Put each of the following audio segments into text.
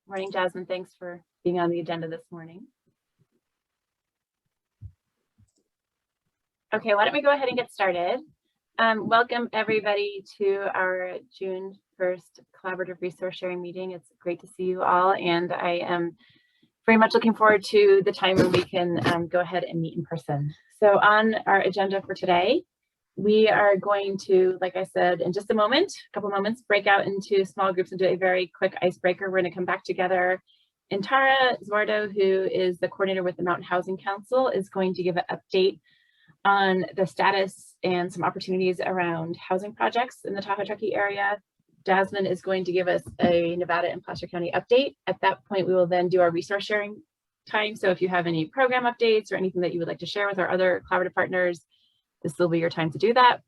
Morning, Jasmine. Thanks for being on the agenda this morning. Okay, why don't we go ahead and get started. Welcome everybody to our June 1st collaborative resource sharing meeting. It's great to see you all, and I am very much looking forward to the time when we can go ahead and meet in person. So on our agenda for today, we are going to, like I said, in just a couple moments, break out into small groups and do a very quick icebreaker. We're going to come back together. And Tara Zuardo, who is the coordinator with the Mountain Housing Council, is going to give an update on the status and some opportunities around housing projects in the Tahoe Truckee area. Jasmine is going to give us a Nevada and Placer County update. At that point, we will then do our resource sharing time. So if you have any program updates or anything that you would like to share with our other collaborative partners, this will be your time to do that.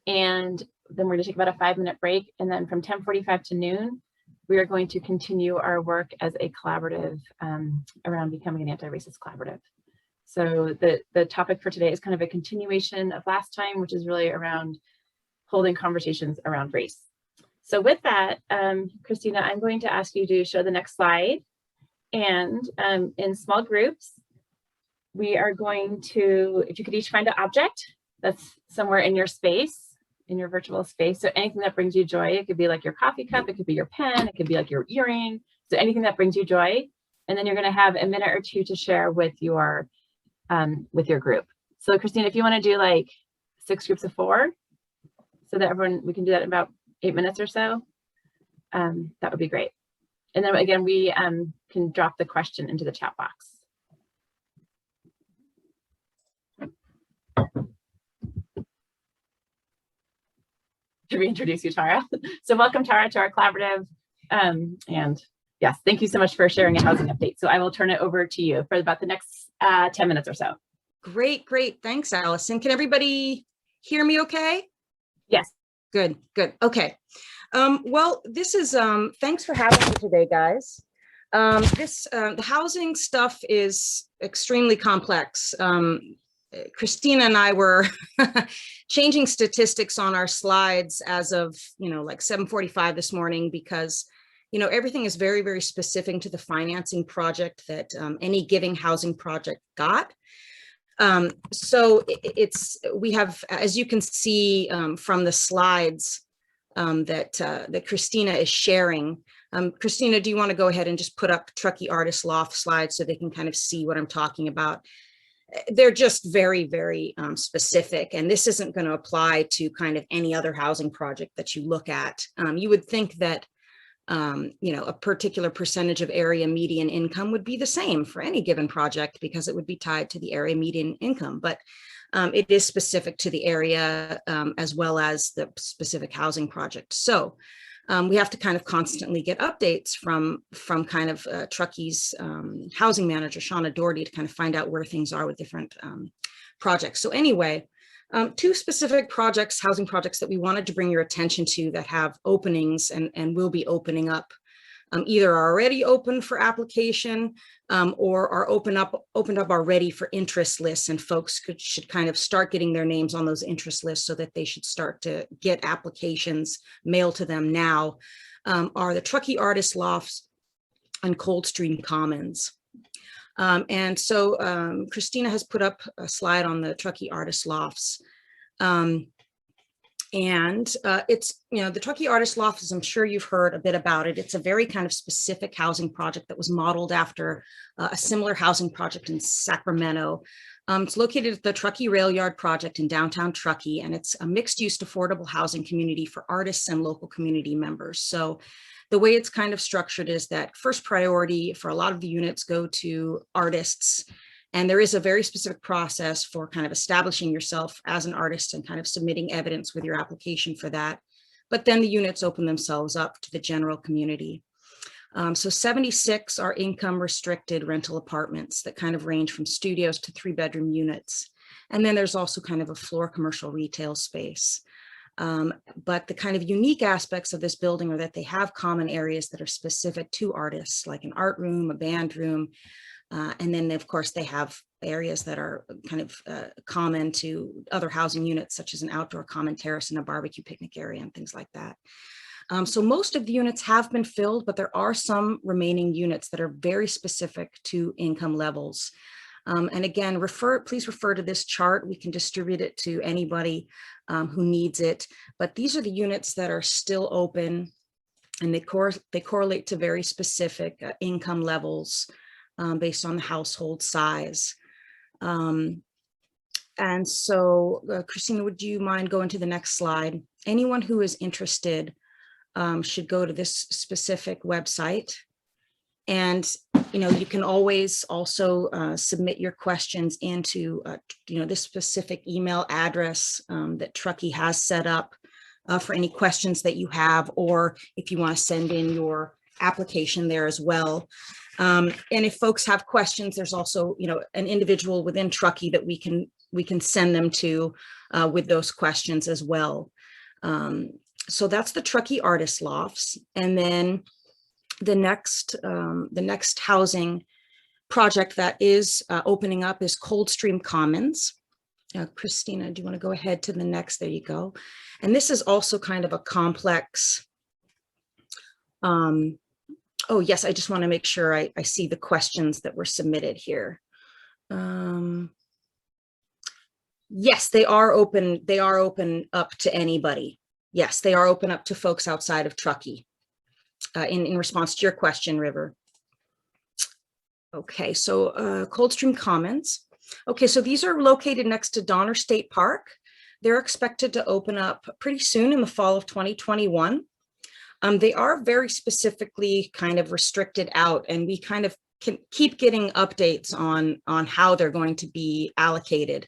And then we're going to take about a 5-minute break. And then from 10:45 to noon, we are going to continue our work as a collaborative around becoming an anti-racist collaborative. So the topic for today is kind of a continuation of last time, which is really around holding conversations around race. So with that, Christina, I'm going to ask you to show the next slide. And in small groups, we are going to, if you could each find an object that's somewhere in your space, in your virtual space. So anything that brings you joy, it could be like your coffee cup, it could be your pen, it could be like your earring. So anything that brings you joy. And then you're going to have a minute or two to share with your group. So Christina, if you want to do like 6 groups of 4, so that we can do that in about 8 minutes or so, that would be great. And then again, we can drop the question into the chat box. To reintroduce you, Tara. So welcome, Tara, to our collaborative. And yes, thank you so much for sharing a housing update. So I will turn it over to you for about the next 10 minutes or so. Great. Thanks, Allison. Can everybody hear me okay? Yes. Good. Okay. Well, this is, thanks for having me today, guys. The housing stuff is extremely complex. Christina and I were changing statistics on our slides as of, like 7:45 this morning, because, everything is very, very specific to the financing project that any given housing project got. So we have, as you can see from the slides that Christina is sharing. Christina, do you want to go ahead and just put up Truckee Artist Loft slides so they can kind of see what I'm talking about? They're just very, very specific, and this isn't going to apply to kind of any other housing project that you look at. You would think that, a particular percentage of area median income would be the same for any given project because it would be tied to the area median income, but it is specific to the area as well as the specific housing project. So we have to kind of constantly get updates from kind of Truckee's housing manager, Shauna Doherty, to kind of find out where things are with different projects. So anyway, 2 specific projects, housing projects that we wanted to bring your attention to that have openings and will be opening up. Either are already open for application or are opened up already for interest lists, and folks should kind of start getting their names on those interest lists so that they should start to get applications mailed to them now, are the Truckee Artist Lofts on Coldstream Commons. And so Christina has put up a slide on the Truckee Artist Lofts. And it's, the Truckee Artist Loft, as I'm sure you've heard a bit about it, it's a very kind of specific housing project that was modeled after a similar housing project in Sacramento. It's located at the Truckee Rail Yard project in downtown Truckee, and it's a mixed-use affordable housing community for artists and local community members. So the way it's kind of structured is that first priority for a lot of the units go to artists. And there is a very specific process for kind of establishing yourself as an artist and kind of submitting evidence with your application for that. But then the units open themselves up to the general community. So 76 are income restricted rental apartments that kind of range from studios to 3-bedroom units. And then there's also kind of a floor commercial retail space. But the kind of unique aspects of this building are that they have common areas that are specific to artists, like an art room, a band room. And then, of course, they have areas that are kind of common to other housing units, such as an outdoor common terrace and a barbecue picnic area and things like that. So most of the units have been filled, but there are some remaining units that are very specific to income levels. And again, please refer to this chart. We can distribute it to anybody who needs it. But these are the units that are still open, and they correlate to very specific income levels based on the household size. And so, Christina, would you mind going to the next slide? Anyone who is interested should go to this specific website. And, you can always also submit your questions into, this specific email address that Truckee has set up for any questions that you have, or if you want to send in your application there as well. And if folks have questions, there's also, an individual within Truckee that we can send them to with those questions as well. So that's the Truckee Artist Lofts. And then the next housing project that is opening up is Coldstream Commons. Christina, do you want to go ahead to the next? There you go. And this is also kind of a complex. Oh, yes, I just want to make sure I see the questions that were submitted here. Yes, they are open. They are open up to anybody. Yes, they are open up to folks outside of Truckee. In response to your question, River. Okay, so Coldstream Commons. Okay, so these are located next to Donner State Park. They're expected to open up pretty soon in the fall of 2021. They are very specifically kind of restricted out, and we kind of can keep getting updates on how they're going to be allocated.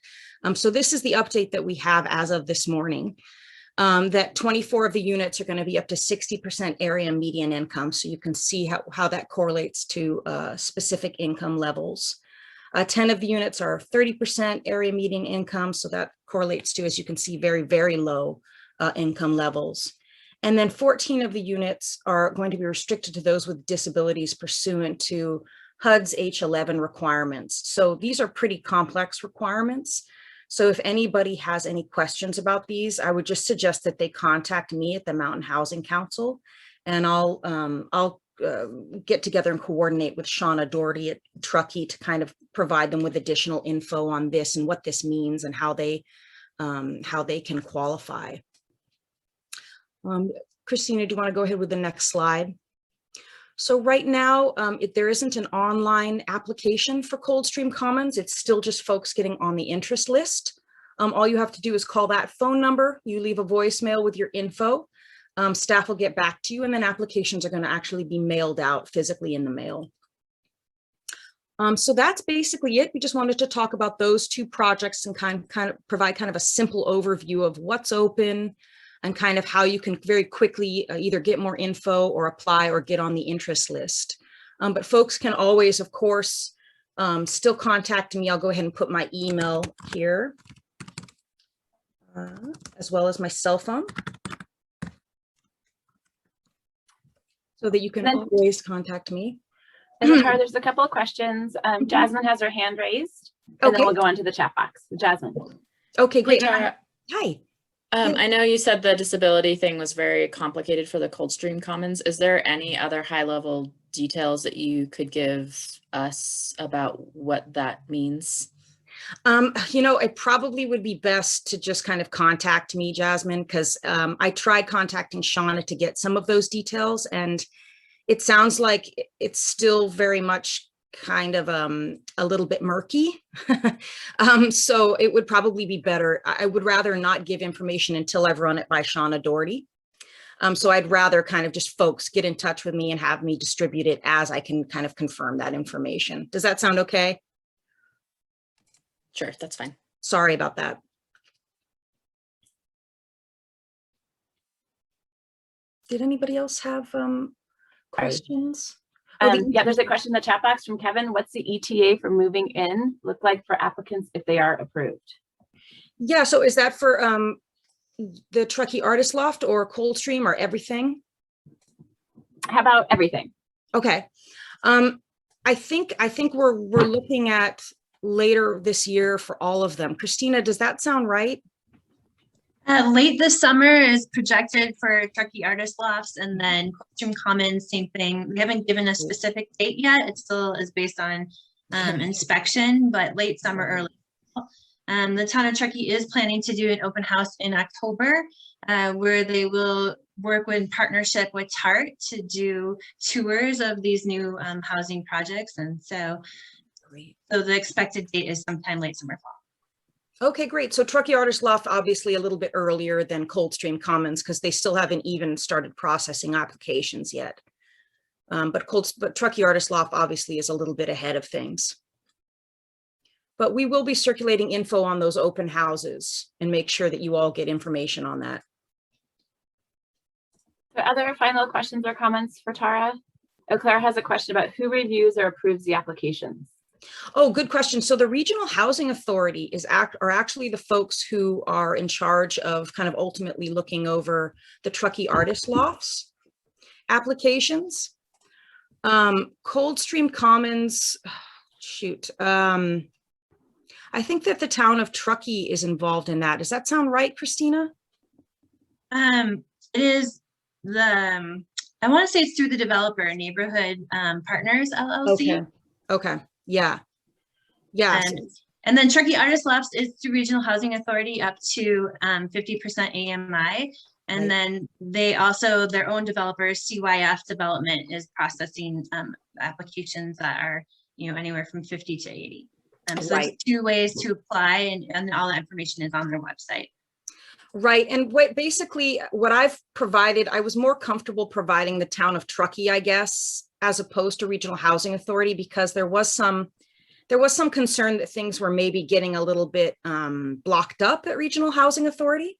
So this is the update that we have as of this morning. That 24 of the units are going to be up to 60% area median income. So you can see how that correlates to specific income levels. 10 of the units are 30% area median income. So that correlates to, as you can see, very, very low income levels. And then 14 of the units are going to be restricted to those with disabilities pursuant to HUD's H11 requirements. So these are pretty complex requirements. So if anybody has any questions about these, I would just suggest that they contact me at the Mountain Housing Council, and I'll get together and coordinate with Shauna Doherty at Truckee to kind of provide them with additional info on this and what this means and how they can qualify. Christina, do you want to go ahead with the next slide? So right now, there isn't an online application for Coldstream Commons. It's still just folks getting on the interest list. All you have to do is call that phone number. You leave a voicemail with your info. Staff will get back to you, and then applications are going to actually be mailed out physically in the mail. So that's basically it. We just wanted to talk about those two projects and kind of provide kind of a simple overview of what's open, and kind of how you can very quickly either get more info or apply or get on the interest list. But folks can always, of course, still contact me. I'll go ahead and put my email here, as well as my cell phone, so that you can always contact me. And then, Tara, there's a couple of questions. Jasmine has her hand raised, and then we'll go on to the chat box. Jasmine. Okay, great. Hey, Tara. Hi. I know you said the disability thing was very complicated for the Coldstream Commons. Is there any other high level details that you could give us about what that means? It probably would be best to just kind of contact me, Jasmine, because I tried contacting Shauna to get some of those details, and it sounds like it's still very much kind of a little bit murky. So it would probably be better. I would rather not give information until I've run it by Shauna Doherty. So I'd rather kind of just folks get in touch with me and have me distribute it as I can kind of confirm that information. Does that sound okay? Sure, that's fine. Sorry about that. Did anybody else have questions? Yeah, there's a question in the chat box from Kevin. What's the ETA for moving in look like for applicants if they are approved? Yeah, so is that for the Truckee Artist Loft or Coldstream or everything? How about everything? Okay. I think we're looking at later this year for all of them. Christina, does that sound right? Late this summer is projected for Truckee Artist Lofts, and then Coldstream Commons, same thing. We haven't given a specific date yet. It still is based on inspection, but late summer, early fall. The town of Truckee is planning to do an open house in October, where they will work in partnership with TART to do tours of these new housing projects. And so the expected date is sometime late summer, fall. Okay, great. So Truckee Artist Loft, obviously a little bit earlier than Coldstream Commons because they still haven't even started processing applications yet. But Truckee Artist Loft obviously is a little bit ahead of things. But we will be circulating info on those open houses and make sure that you all get information on that. So other final questions or comments for Tara? Oh, Claire has a question about who reviews or approves the applications. Oh, good question. So the Regional Housing Authority are actually the folks who are in charge of kind of ultimately looking over the Truckee Artist Lofts applications. Coldstream Commons, shoot. I think that the town of Truckee is involved in that. Does that sound right, Christina? It is the, I want to say it's through the developer, Neighborhood Partners LLC. Okay. Yeah. And then Truckee Artist Lofts is through Regional Housing Authority up to 50% AMI. And then they also, their own developers, CYF Development, is processing applications that are, anywhere from 50 to 80. So there's 2 ways to apply, and all the information is on their website. Right. And basically what I've provided, I was more comfortable providing the town of Truckee, I guess, as opposed to Regional Housing Authority, because there was some concern that things were maybe getting a little bit blocked up at Regional Housing Authority.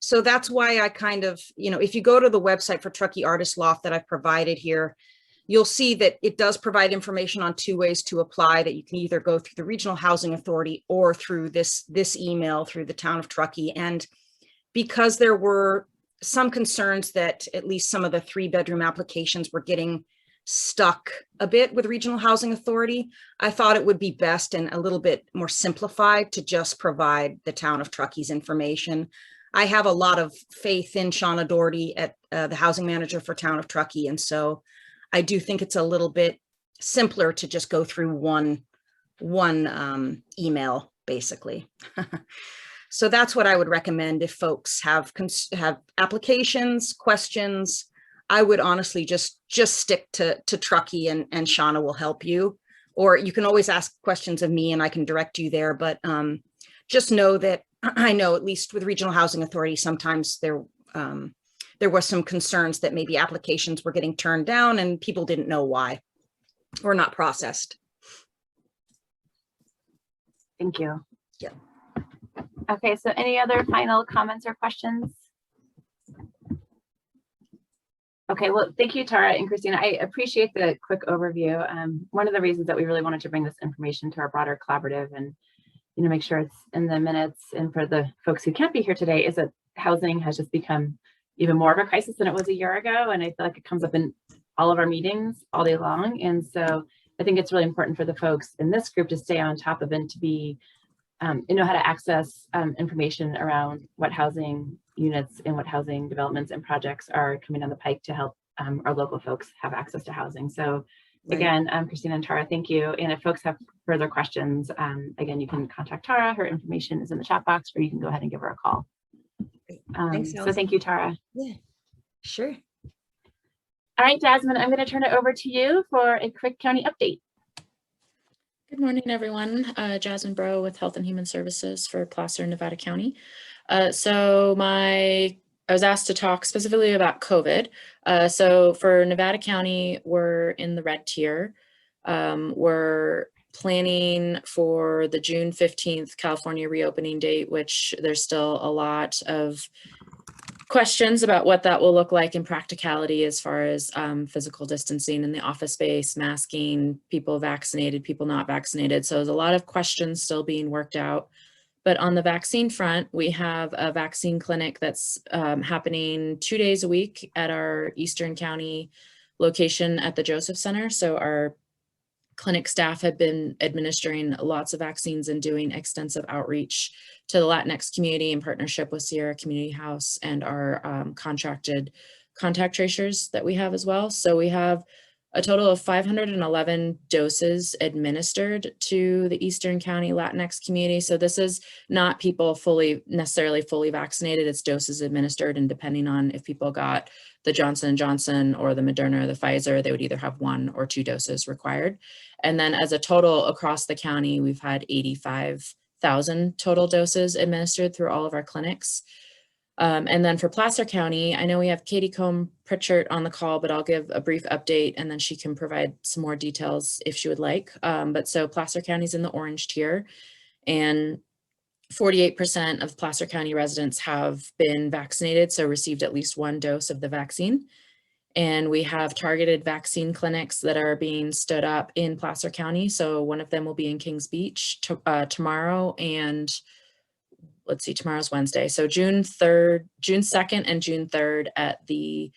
So that's why I kind of, if you go to the website for Truckee Artist Loft that I've provided here, you'll see that it does provide information on 2 ways to apply, that you can either go through the Regional Housing Authority or through this email through the town of Truckee. And because there were some concerns that at least some of the 3-bedroom applications were getting stuck a bit with Regional Housing Authority, I thought it would be best and a little bit more simplified to just provide the town of Truckee's information. I have a lot of faith in Shauna Doherty at the housing manager for town of Truckee. And so I do think it's a little bit simpler to just go through one email, basically. So that's what I would recommend if folks have applications, questions. I would honestly just stick to Truckee, and Shauna will help you. Or you can always ask questions of me and I can direct you there. But just know that I know, at least with Regional Housing Authority, sometimes there was some concerns that maybe applications were getting turned down and people didn't know why or not processed. Thank you. Yeah. Okay, so any other final comments or questions? Okay, well, thank you, Tara and Christina. I appreciate the quick overview. One of the reasons that we really wanted to bring this information to our broader collaborative and make sure it's in the minutes, and for the folks who can't be here today, is that housing has just become even more of a crisis than it was a year ago. And I feel like it comes up in all of our meetings all day long. And so I think it's really important for the folks in this group to stay on top of it, and to be, know how to access information around what housing units and what housing developments and projects are coming down the pike to help our local folks have access to housing. So again, Christina and Tara, thank you. And if folks have further questions, again, you can contact Tara. Her information is in the chat box, or you can go ahead and give her a call. Thanks, so thank you, Tara. Yeah, sure. All right, Jasmine, I'm going to turn it over to you for a quick county update. Good morning, everyone. Jasmine Bro with Health and Human Services for Placer, Nevada County. So I was asked to talk specifically about COVID. So for Nevada County, we're in the red tier. We're planning for the June 15th California reopening date, which there's still a lot of questions about what that will look like in practicality, as far as physical distancing in the office space, masking, people vaccinated, people not vaccinated. So there's a lot of questions still being worked out. But on the vaccine front, we have a vaccine clinic that's happening 2 days a week at our Eastern County location at the Joseph Center. So our clinic staff have been administering lots of vaccines and doing extensive outreach to the Latinx community in partnership with Sierra Community House and our contracted contact tracers that we have as well. So we have a total of 511 doses administered to the Eastern County Latinx community. So this is not people necessarily fully vaccinated. It's doses administered, and depending on if people got the Johnson & Johnson or the Moderna or the Pfizer, they would either have 1 or 2 doses required. And then as a total across the county, we've had 85,000 total doses administered through all of our clinics. And then for Placer County, I know we have Katie Combe-Pritchard on the call, but I'll give a brief update and then she can provide some more details if she would like. But so Placer County is in the orange tier, and 48% of Placer County residents have been vaccinated, so received at least 1 dose of the vaccine. And we have targeted vaccine clinics that are being stood up in Placer County. So one of them will be in Kings Beach tomorrow, and let's see, tomorrow's Wednesday. So June 2nd and June 3rd at the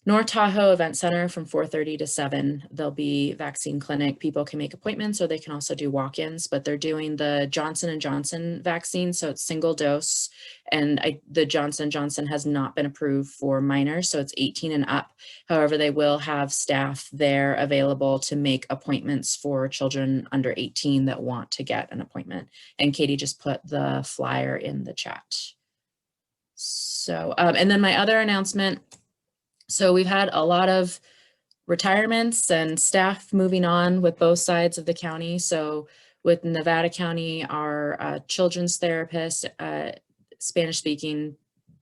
North Tahoe Event Center from 4:30 to 7. There'll be vaccine clinic. People can make appointments or they can also do walk-ins, but they're doing the Johnson & Johnson vaccine. So it's single dose, and the Johnson & Johnson has not been approved for minors. So it's 18 and up. However, they will have staff there available to make appointments for children under 18 that want to get an appointment. And Katie just put the flyer in the chat. So, and then my other announcement, so we've had a lot of retirements and staff moving on with both sides of the county. So with Nevada County, our children's therapist, Spanish-speaking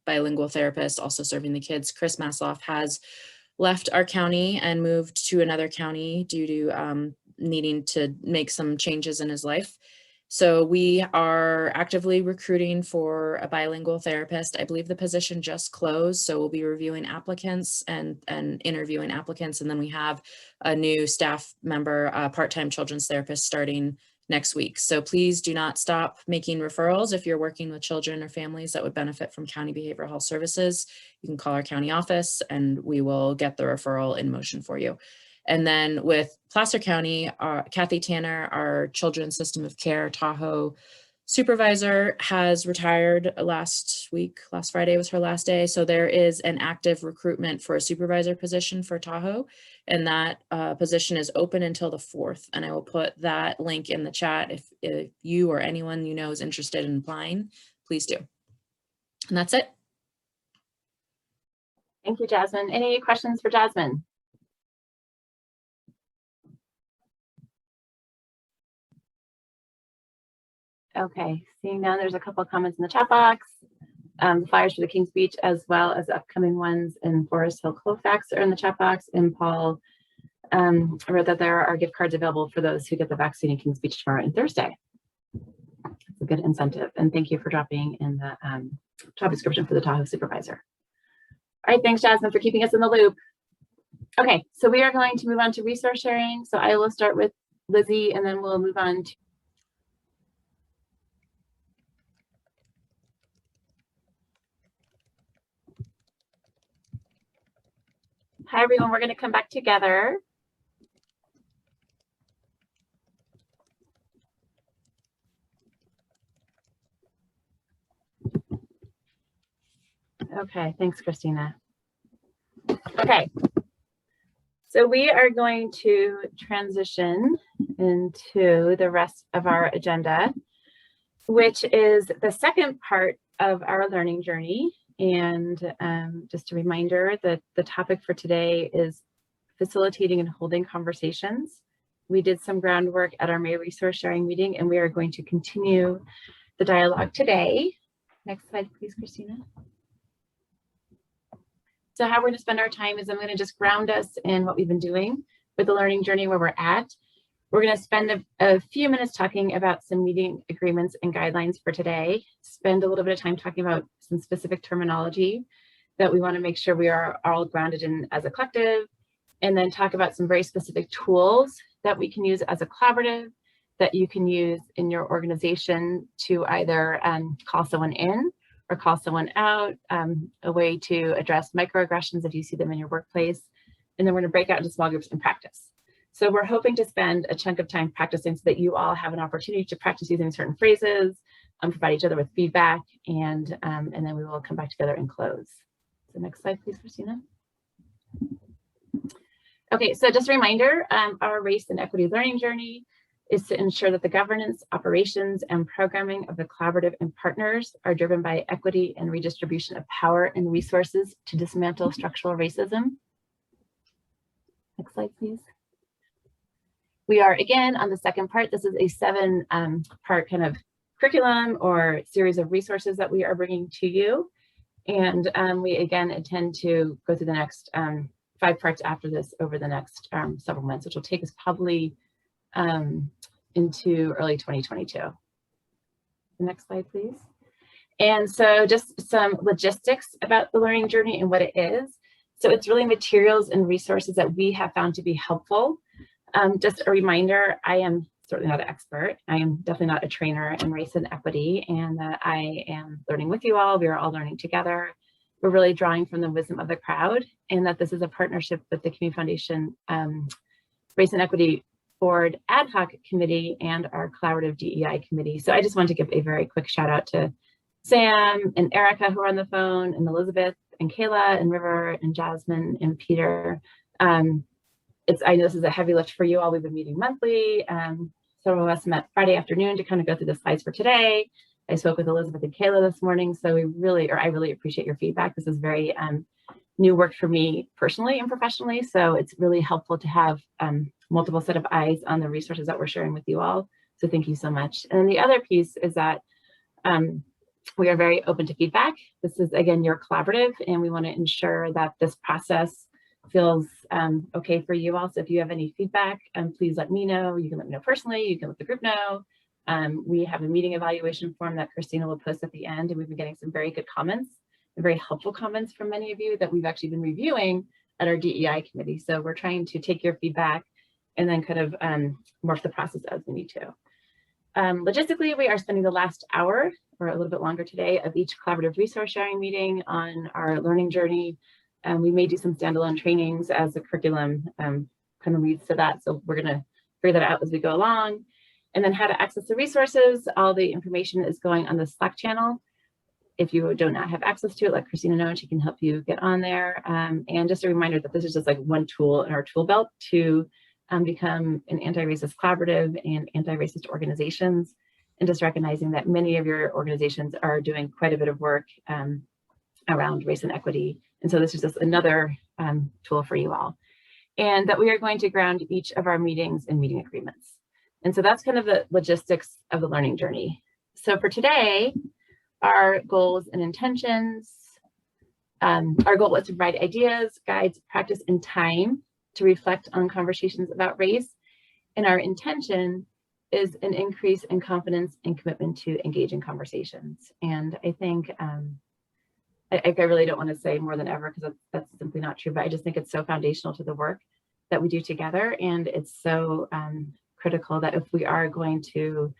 bilingual therapist, also serving the kids, Chris Masloff, has left our county and moved to another county due to needing to make some changes in his life. So we are actively recruiting for a bilingual therapist. I believe the position just closed, so we'll be reviewing applicants and interviewing applicants. And then we have a new staff member, part-time children's therapist, starting next week. So please do not stop making referrals. If you're working with children or families that would benefit from county behavioral health services, you can call our county office and we will get the referral in motion for you. And then with Placer County, Kathy Tanner, our Children's System of Care Tahoe supervisor, has retired last week. Last Friday was her last day. So there is an active recruitment for a supervisor position for Tahoe. And that position is open until the 4th. And I will put that link in the chat. If you or anyone you know is interested in applying, please do. And that's it. Thank you, Jasmine. Any questions for Jasmine? Okay, seeing now there's a couple of comments in the chat box. The flyers for the Kings Beach as well as the upcoming ones in Forest Hill Colfax are in the chat box. And Paul wrote that there are gift cards available for those who get the vaccine in Kings Beach tomorrow and Thursday. It's a good incentive. And thank you for dropping in the job description for the Tahoe supervisor. All right, thanks, Jasmine, for keeping us in the loop. Okay, so we are going to move on to resource sharing. So I will start with Lizzie and then we'll move on to hi, everyone. We're going to come back together. Okay, thanks, Christina. Okay, so we are going to transition into the rest of our agenda, which is the second part of our learning journey. And just a reminder that the topic for today is facilitating and holding conversations. We did some groundwork at our May resource sharing meeting, and we are going to continue the dialogue today. Next slide, please, Christina. So how we're going to spend our time is I'm going to just ground us in what we've been doing with the learning journey, where we're at. We're going to spend a few minutes talking about some meeting agreements and guidelines for today, spend a little bit of time talking about some specific terminology that we want to make sure we are all grounded in as a collective, and then talk about some very specific tools that we can use as a collaborative that you can use in your organization to either call someone in or call someone out, a way to address microaggressions if you see them in your workplace. And then we're going to break out into small groups and practice. So we're hoping to spend a chunk of time practicing so that you all have an opportunity to practice using certain phrases, provide each other with feedback, and then we will come back together and close. So next slide, please, Christina. Okay, so just a reminder, our race and equity learning journey is to ensure that the governance, operations, and programming of the collaborative and partners are driven by equity and redistribution of power and resources to dismantle structural racism. Next slide, please. We are again on the second part. This is a 7-part kind of curriculum or series of resources that we are bringing to you. And we again intend to go through the next 5 parts after this over the next several months, which will take us probably into early 2022. The next slide, please. And so just some logistics about the learning journey and what it is. So it's really materials and resources that we have found to be helpful. Just a reminder, I am certainly not an expert. I am definitely not a trainer in race and equity, and that I am learning with you all. We are all learning together. We're really drawing from the wisdom of the crowd, and that this is a partnership with the Community Foundation Race and Equity Board Ad Hoc Committee and our Collaborative DEI Committee. So I just want to give a very quick shout out to Sam and Erica who are on the phone, and Elizabeth and Kayla and River and Jasmine and Peter. I know this is a heavy lift for you all. We've been meeting monthly. Several of us met Friday afternoon to kind of go through the slides for today. I spoke with Elizabeth and Kayla this morning, so I really appreciate your feedback. This is very new work for me personally and professionally, so it's really helpful to have multiple set of eyes on the resources that we're sharing with you all. So thank you so much. And then the other piece is that we are very open to feedback. This is, again, your collaborative, and we want to ensure that this process feels okay for you all. So if you have any feedback, please let me know. You can let me know personally. You can let the group know. We have a meeting evaluation form that Christina will post at the end, and we've been getting some very good comments and very helpful comments from many of you that we've actually been reviewing at our DEI committee. So we're trying to take your feedback and then kind of morph the process as we need to. Logistically, we are spending the last hour or a little bit longer today of each collaborative resource sharing meeting on our learning journey. We may do some standalone trainings as the curriculum kind of leads to that. So we're going to figure that out as we go along. And then how to access the resources. All the information is going on the Slack channel. If you do not have access to it, let Christina know and she can help you get on there. And just a reminder that this is just like one tool in our tool belt to become an anti-racist collaborative and anti-racist organizations. And just recognizing that many of your organizations are doing quite a bit of work around race and equity. And so this is just another tool for you all. And that we are going to ground each of our meetings in meeting agreements. And so that's kind of the logistics of the learning journey. So for today, our goals and intentions, our goal was to provide ideas, guides, practice, and time to reflect on conversations about race. And our intention is an increase in confidence and commitment to engage in conversations. And I think, I really don't want to say more than ever because that's simply not true, but I just think it's so foundational to the work that we do together. And it's so critical that if we are going to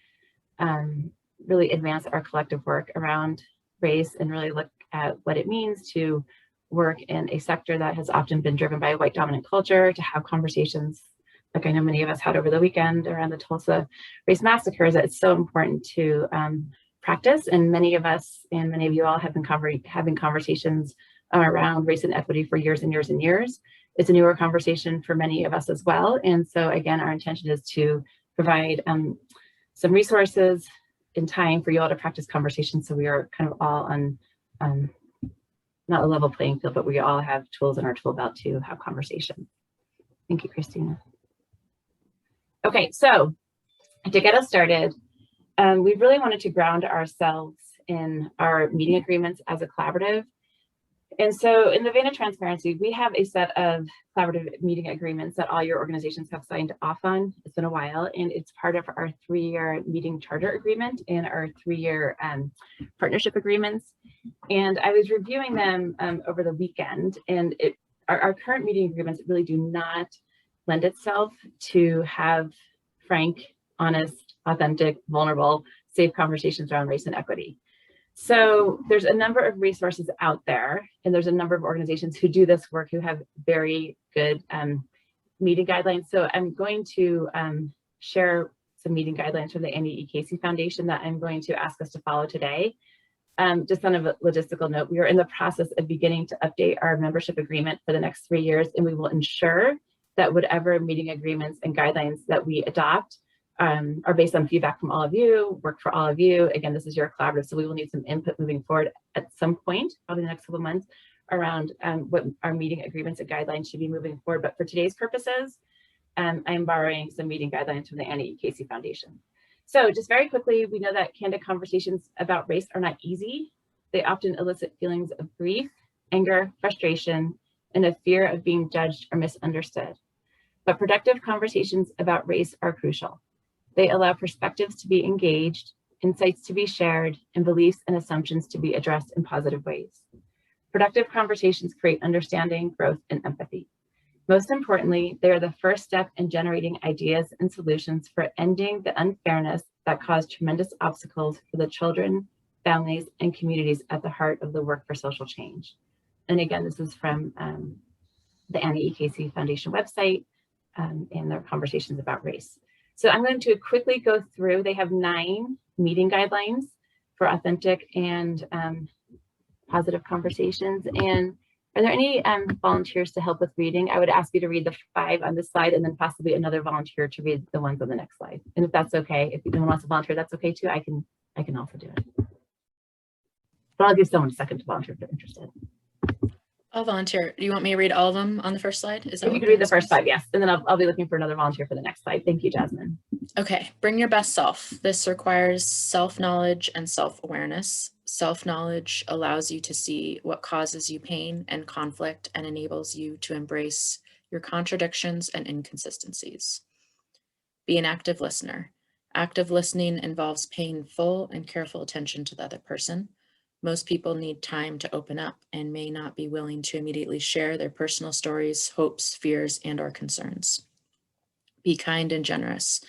really advance our collective work around race and really look at what it means to work in a sector that has often been driven by a white dominant culture, to have conversations like I know many of us had over the weekend around the Tulsa race massacres, that it's so important to practice. And many of us and many of you all have been having conversations around race and equity for years and years and years. It's a newer conversation for many of us as well. And so again, our intention is to provide some resources in time for you all to practice conversations. So we are kind of all on not a level playing field, but we all have tools in our tool belt to have conversations. Thank you, Christina. Okay, so to get us started, we really wanted to ground ourselves in our meeting agreements as a collaborative. And so in the vein of transparency, we have a set of collaborative meeting agreements that all your organizations have signed off on. It's been a while, and it's part of our 3-year meeting charter agreement and our 3-year partnership agreements. And I was reviewing them over the weekend, and our current meeting agreements really do not lend itself to have frank, honest, authentic, vulnerable, safe conversations around race and equity. So there's a number of resources out there, and there's a number of organizations who do this work who have very good meeting guidelines. So I'm going to share some meeting guidelines from the Annie E. Casey Foundation that I'm going to ask us to follow today. Just on a logistical note, we are in the process of beginning to update our membership agreement for the next 3 years, and we will ensure that whatever meeting agreements and guidelines that we adopt are based on feedback from all of you, work for all of you. Again, this is your collaborative, so we will need some input moving forward at some point, probably the next couple of months, around what our meeting agreements and guidelines should be moving forward. But for today's purposes, I'm borrowing some meeting guidelines from the Annie E. Casey Foundation. So just very quickly, we know that candid conversations about race are not easy. They often elicit feelings of grief, anger, frustration, and a fear of being judged or misunderstood. But productive conversations about race are crucial. They allow perspectives to be engaged, insights to be shared, and beliefs and assumptions to be addressed in positive ways. Productive conversations create understanding, growth, and empathy. Most importantly, they are the first step in generating ideas and solutions for ending the unfairness that caused tremendous obstacles for the children, families, and communities at the heart of the work for social change. And again, this is from the Annie E. Casey Foundation website and their conversations about race. So I'm going to quickly go through, they have 9 meeting guidelines for authentic and positive conversations. And are there any volunteers to help with reading? I would ask you to read the 5 on this slide and then possibly another volunteer to read the ones on the next slide. And if that's okay, if anyone wants to volunteer, that's okay too. I can also do it. But I'll give someone a second to volunteer if they're interested. I'll volunteer. Do you want me to read all of them on the first slide? Is that If you what could read the this first was? 5, yes. And then I'll be looking for another volunteer for the next slide. Thank you, Jasmine. Okay, bring your best self. This requires self-knowledge and self-awareness. Self-knowledge allows you to see what causes you pain and conflict and enables you to embrace your contradictions and inconsistencies. Be an active listener. Active listening involves paying full and careful attention to the other person. Most people need time to open up and may not be willing to immediately share their personal stories, hopes, fears, and/or concerns. Be kind and generous.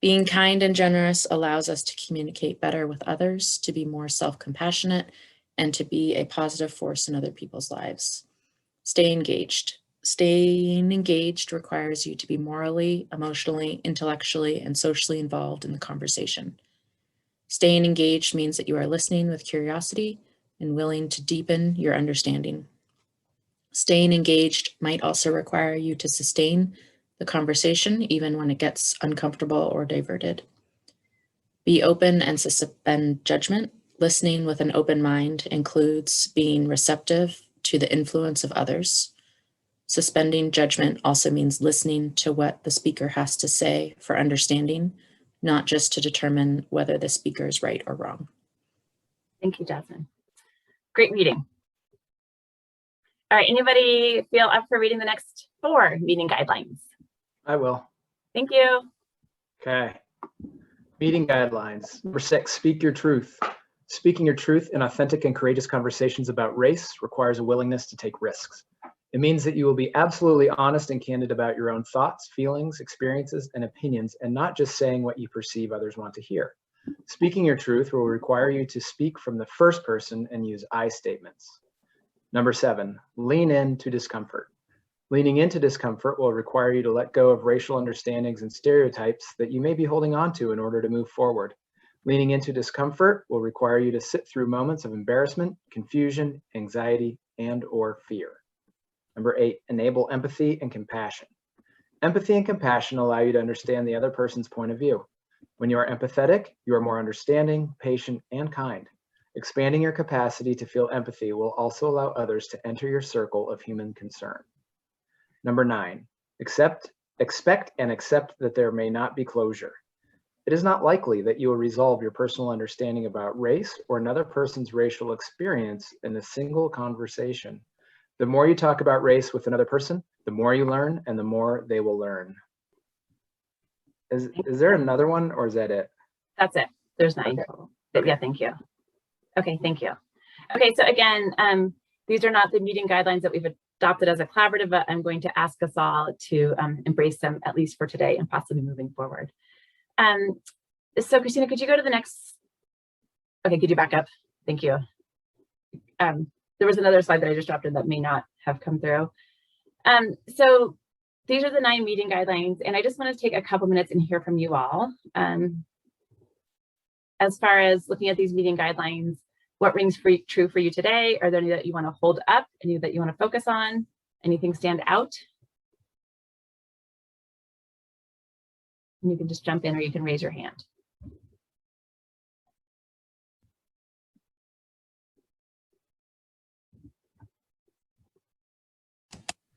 Being kind and generous allows us to communicate better with others, to be more self-compassionate, and to be a positive force in other people's lives. Stay engaged. Staying engaged requires you to be morally, emotionally, intellectually, and socially involved in the conversation. Staying engaged means that you are listening with curiosity and willing to deepen your understanding. Staying engaged might also require you to sustain the conversation even when it gets uncomfortable or diverted. Be open and suspend judgment. Listening with an open mind includes being receptive to the influence of others. Suspending judgment also means listening to what the speaker has to say for understanding, not just to determine whether the speaker is right or wrong. Thank you, Jasmine. Great reading. All right, anybody feel up for reading the next 4 meeting guidelines? I will. Thank you. Okay. Meeting guidelines. Number 6, speak your truth. Speaking your truth in authentic and courageous conversations about race requires a willingness to take risks. It means that you will be absolutely honest and candid about your own thoughts, feelings, experiences, and opinions, and not just saying what you perceive others want to hear. Speaking your truth will require you to speak from the first person and use I statements. Number 7, lean into discomfort. Leaning into discomfort will require you to let go of racial understandings and stereotypes that you may be holding on to in order to move forward. Leaning into discomfort will require you to sit through moments of embarrassment, confusion, anxiety, and/or fear. Number 8, enable empathy and compassion. Empathy and compassion allow you to understand the other person's point of view. When you are empathetic, you are more understanding, patient, and kind. Expanding your capacity to feel empathy will also allow others to enter your circle of human concern. Number 9, expect and accept that there may not be closure. It is not likely that you will resolve your personal understanding about race or another person's racial experience in a single conversation. The more you talk about race with another person, the more you learn and the more they will learn. Is there another one or is that it? That's it. There's 9 total. But yeah, thank you. Okay, thank you. Okay, so again, these are not the meeting guidelines that we've adopted as a collaborative, but I'm going to ask us all to embrace them, at least for today and possibly moving forward. So Christina, could you go to the next? Okay, could you back up? Thank you. There was another slide that I just dropped in that may not have come through. So these are the 9 meeting guidelines, and I just want to take a couple minutes and hear from you all. As far as looking at these meeting guidelines, what rings true for you today? Are there any that you want to hold up, any that you want to focus on? Anything stand out? And you can just jump in or you can raise your hand.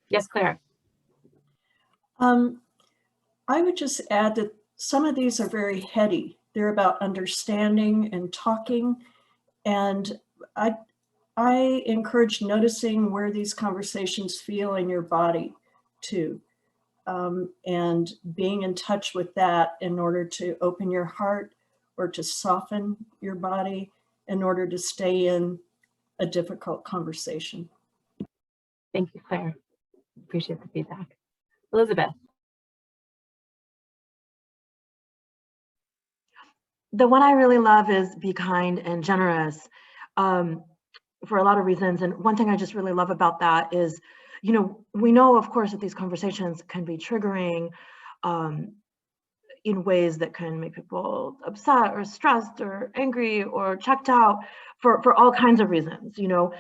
Yes, Claire. I would just add that some of these are very heady. They're about understanding and talking. And I encourage noticing where these conversations feel in your body too. And being in touch with that in order to open your heart or to soften your body in order to stay in a difficult conversation. Thank you, Claire. Appreciate the feedback. Elizabeth. The one I really love is be kind and generous for a lot of reasons. And one thing I just really love about that is, you know, we know, of course, that these conversations can be triggering in ways that can make people upset or stressed or angry or checked out for all kinds of reasons, you know.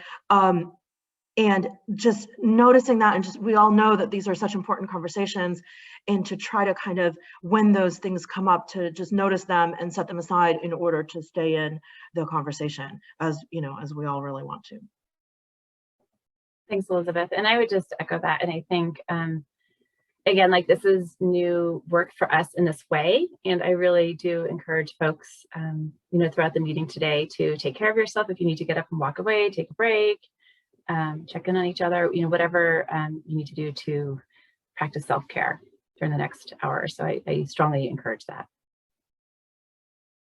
And just noticing that, and just, we all know that these are such important conversations, and to try to kind of, when those things come up, to just notice them and set them aside in order to stay in the conversation, as you know, as we all really want to. Thanks, Elizabeth. And I would just echo that. And I think, again, like, this is new work for us in this way. And I really do encourage folks, you know, throughout the meeting today to take care of yourself. If you need to get up and walk away, take a break, check in on each other, you know, whatever you need to do to practice self-care during the next hour. So I strongly encourage that.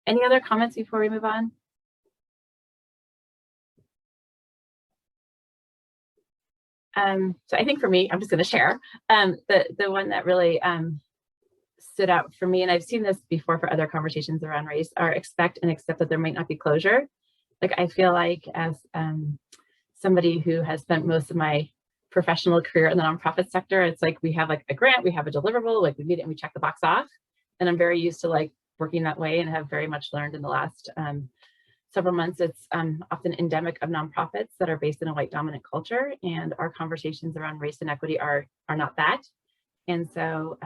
Any other comments before we move on? So I think for me, I'm just going to share the one that really stood out for me, and I've seen this before for other conversations around race, are expect and accept that there might not be closure. Like, I feel like, as somebody who has spent most of my professional career in the nonprofit sector, it's like we have like a grant, we have a deliverable, like we meet it and we check the box off. And I'm very used to like working that way, and have very much learned in the last several months. It's often endemic of nonprofits that are based in a white dominant culture, and our conversations around race and equity are not that. And so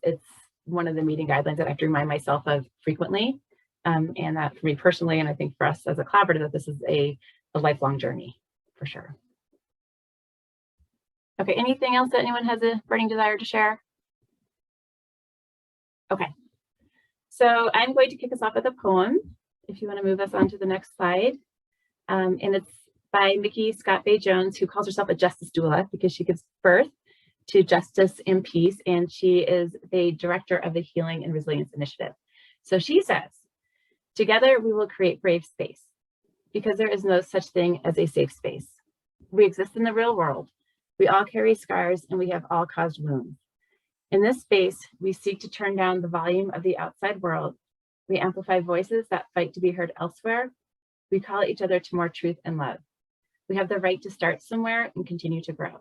it's one of the meeting guidelines that I have to remind myself of frequently, and that for me personally, and I think for us as a collaborative, that this is a lifelong journey for sure. Okay, anything else that anyone has a burning desire to share? Okay, so I'm going to kick us off with a poem, if you want to move us on to the next slide. And it's by Mickey Scott Bay Jones, who calls herself a justice doula because she gives birth to justice and peace, and she is the director of the Healing and Resilience Initiative. So she says, together we will create brave space, because there is no such thing as a safe space. We exist in the real world. We all carry scars, and we have all caused wounds. In this space, we seek to turn down the volume of the outside world. We amplify voices that fight to be heard elsewhere. We call each other to more truth and love. We have the right to start somewhere and continue to grow.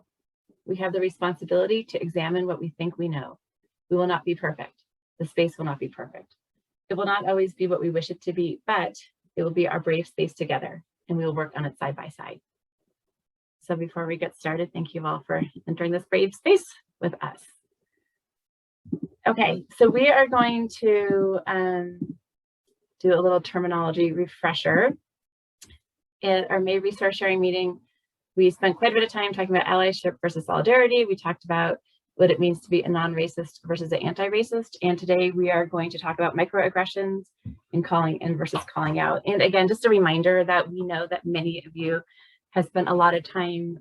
We have the responsibility to examine what we think we know. We will not be perfect. The space will not be perfect. It will not always be what we wish it to be, but it will be our brave space together, and we will work on it side by side. So before we get started, thank you all for entering this brave space with us. Okay, so we are going to do a little terminology refresher. In our May resource sharing meeting, we spent quite a bit of time talking about allyship versus solidarity. We talked about what it means to be a non-racist versus an anti-racist. And today we are going to talk about microaggressions and calling in versus calling out. And again, just a reminder that we know that many of you have spent a lot of time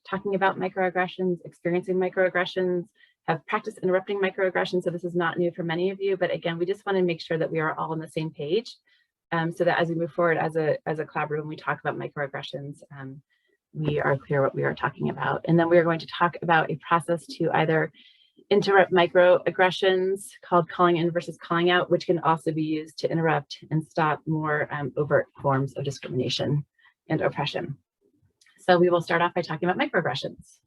talking about microaggressions, experiencing microaggressions, have practiced interrupting microaggressions. So this is not new for many of you, but again, we just want to make sure that we are all on the same page, so that as we move forward as a collaborative, when we talk about microaggressions, we are clear what we are talking about. And then we are going to talk about a process to either interrupt microaggressions called calling in versus calling out, which can also be used to interrupt and stop more overt forms of discrimination and oppression. So we will start off by talking about microaggressions.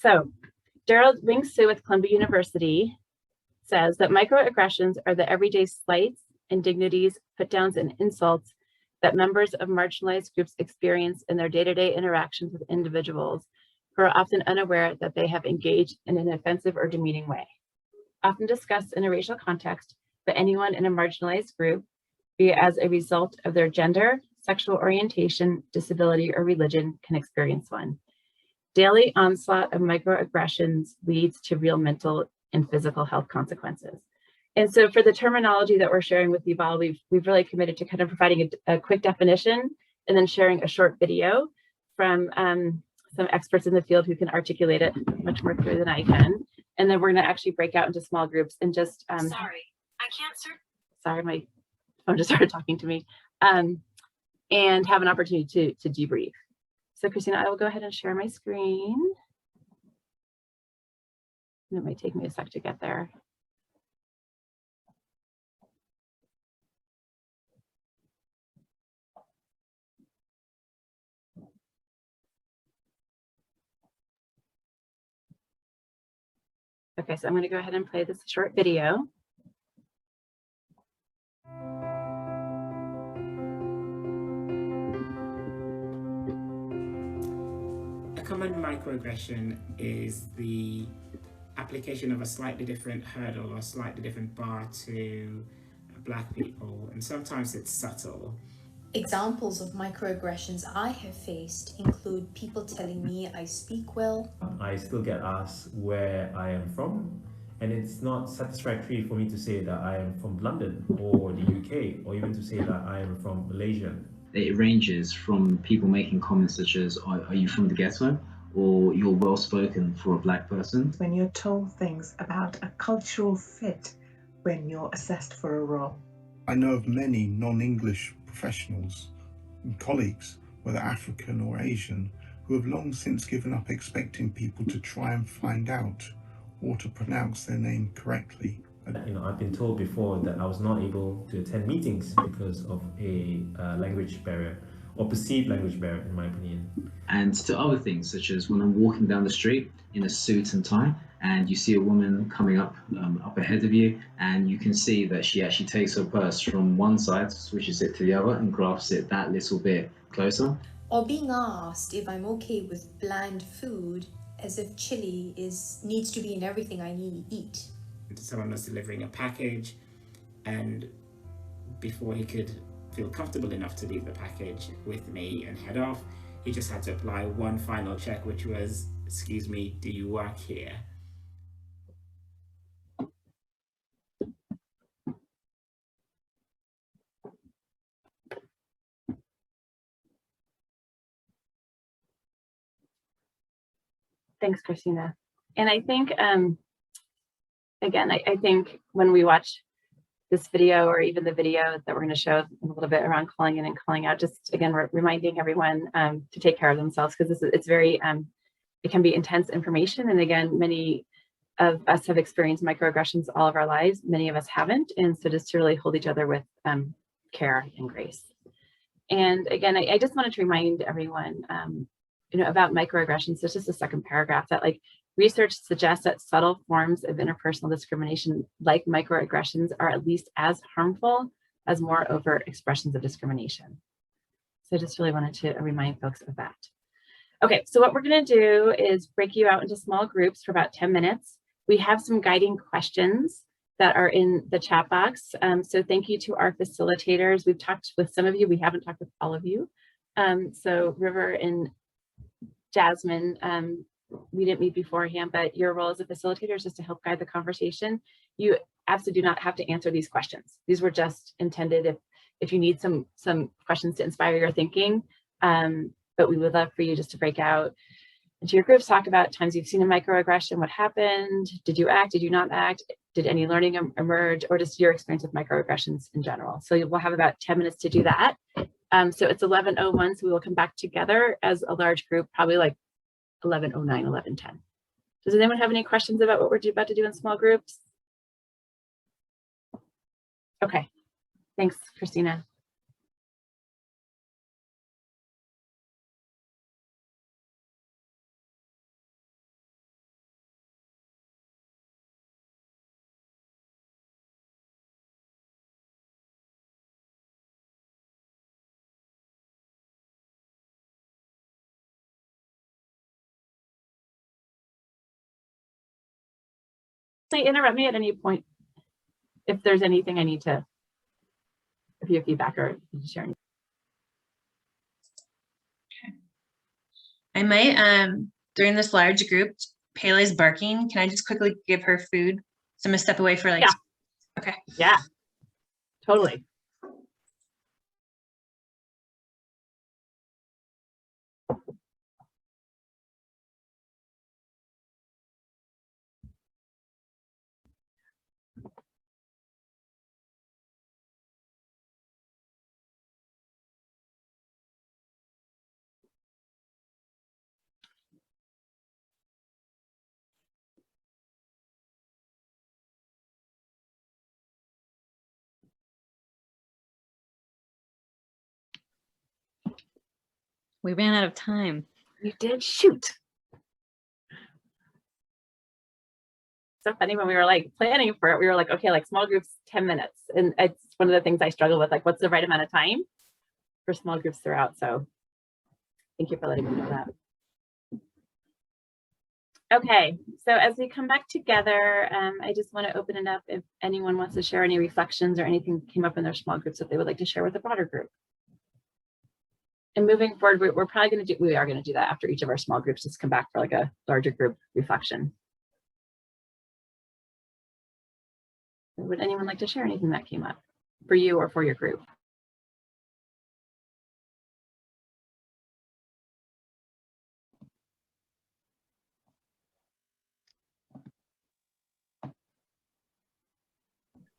So Daryl Wing Su with Columbia University says that microaggressions are the everyday slights, indignities, put downs, and insults that members of marginalized groups experience in their day-to-day interactions with individuals who are often unaware that they have engaged in an offensive or demeaning way. Often discussed in a racial context, but anyone in a marginalized group, be it as a result of their gender, sexual orientation, disability, or religion, can experience one. Daily onslaught of microaggressions leads to real mental and physical health consequences. And so for the terminology that we're sharing with you all, we've really committed to kind of providing a quick definition and then sharing a short video from some experts in the field who can articulate it much more clearly than I can. And then we're going to actually break out into small groups and just sorry, I can't start. Sorry, my phone just started talking to me. And have an opportunity to debrief. So Christina, I will go ahead and share my screen. And it might take me a sec to get there. Okay, so I'm going to go ahead and play this short video. A common microaggression is the application of a slightly different hurdle or slightly different bar to Black people, and sometimes it's subtle. Examples of microaggressions I have faced include people telling me I speak well. I still get asked where I am from, and it's not satisfactory for me to say that I am from London or the UK, or even to say that I am from Malaysia. It ranges from people making comments such as, are you from the ghetto? Or you're well spoken for a Black person. When you're told things about a cultural fit when you're assessed for a role. I know of many non-English professionals and colleagues, whether African or Asian, who have long since given up expecting people to try and find out or to pronounce their name correctly. I've been told before that I was not able to attend meetings because of a language barrier, or perceived language barrier, in my opinion. And to other things, such as when I'm walking down the street in a suit and tie, and you see a woman coming up ahead of you, and you can see that she actually takes her purse from one side, switches it to the other, and grasps it that little bit closer. Or being asked if I'm okay with bland food, as if chili needs to be in everything I eat. Someone was delivering a package, and before he could feel comfortable enough to leave the package with me and head off, he just had to apply one final check, which was, excuse me, do you work here? Thanks, Christina. And I think, again, I think when we watch this video, or even the video that we're going to show a little bit around calling in and calling out, just again, we're reminding everyone to take care of themselves, because it's very, it can be intense information. And again, many of us have experienced microaggressions all of our lives. Many of us haven't. And so just to really hold each other with care and grace. And again, I just wanted to remind everyone, about microaggressions. So it's just the second paragraph that research suggests that subtle forms of interpersonal discrimination, like microaggressions, are at least as harmful as more overt expressions of discrimination. So I just really wanted to remind folks of that. Okay, so what we're going to do is break you out into small groups for about 10 minutes. We have some guiding questions that are in the chat box. So thank you to our facilitators. We've talked with some of you. We haven't talked with all of you. So River and Jasmine, we didn't meet beforehand, but your role as a facilitator is just to help guide the conversation. You absolutely do not have to answer these questions. These were just intended if you need some questions to inspire your thinking. But we would love for you just to break out into your groups, talk about times you've seen a microaggression, what happened, did you act, did you not act, did any learning emerge, or just your experience with microaggressions in general. So we'll have about 10 minutes to do that. So it's 11:01, so we will come back together as a large group, probably 11:09, 11:10. Does anyone have any questions about what we're about to do in small groups? Okay, thanks, Christina. interrupt me at any point if there's anything I need to, if you have feedback or share anything. I might, during this large group, Pele's barking. Can I just quickly give her food? So I'm gonna step away for like, Yeah. Okay. Yeah, totally. We ran out of time. You did, shoot. So funny when we were like planning for it, we were like, okay, like small groups, 10 minutes. And it's one of the things I struggle with, like what's the right amount of time for small groups throughout. So thank you for letting me know that. Okay, so as we come back together, I just want to open it up if anyone wants to share any reflections or anything that came up in their small groups that they would like to share with the broader group. And moving forward, we're probably going to do, we are going to do that after each of our small groups, just come back for like a larger group reflection. Would anyone like to share anything that came up for you or for your group?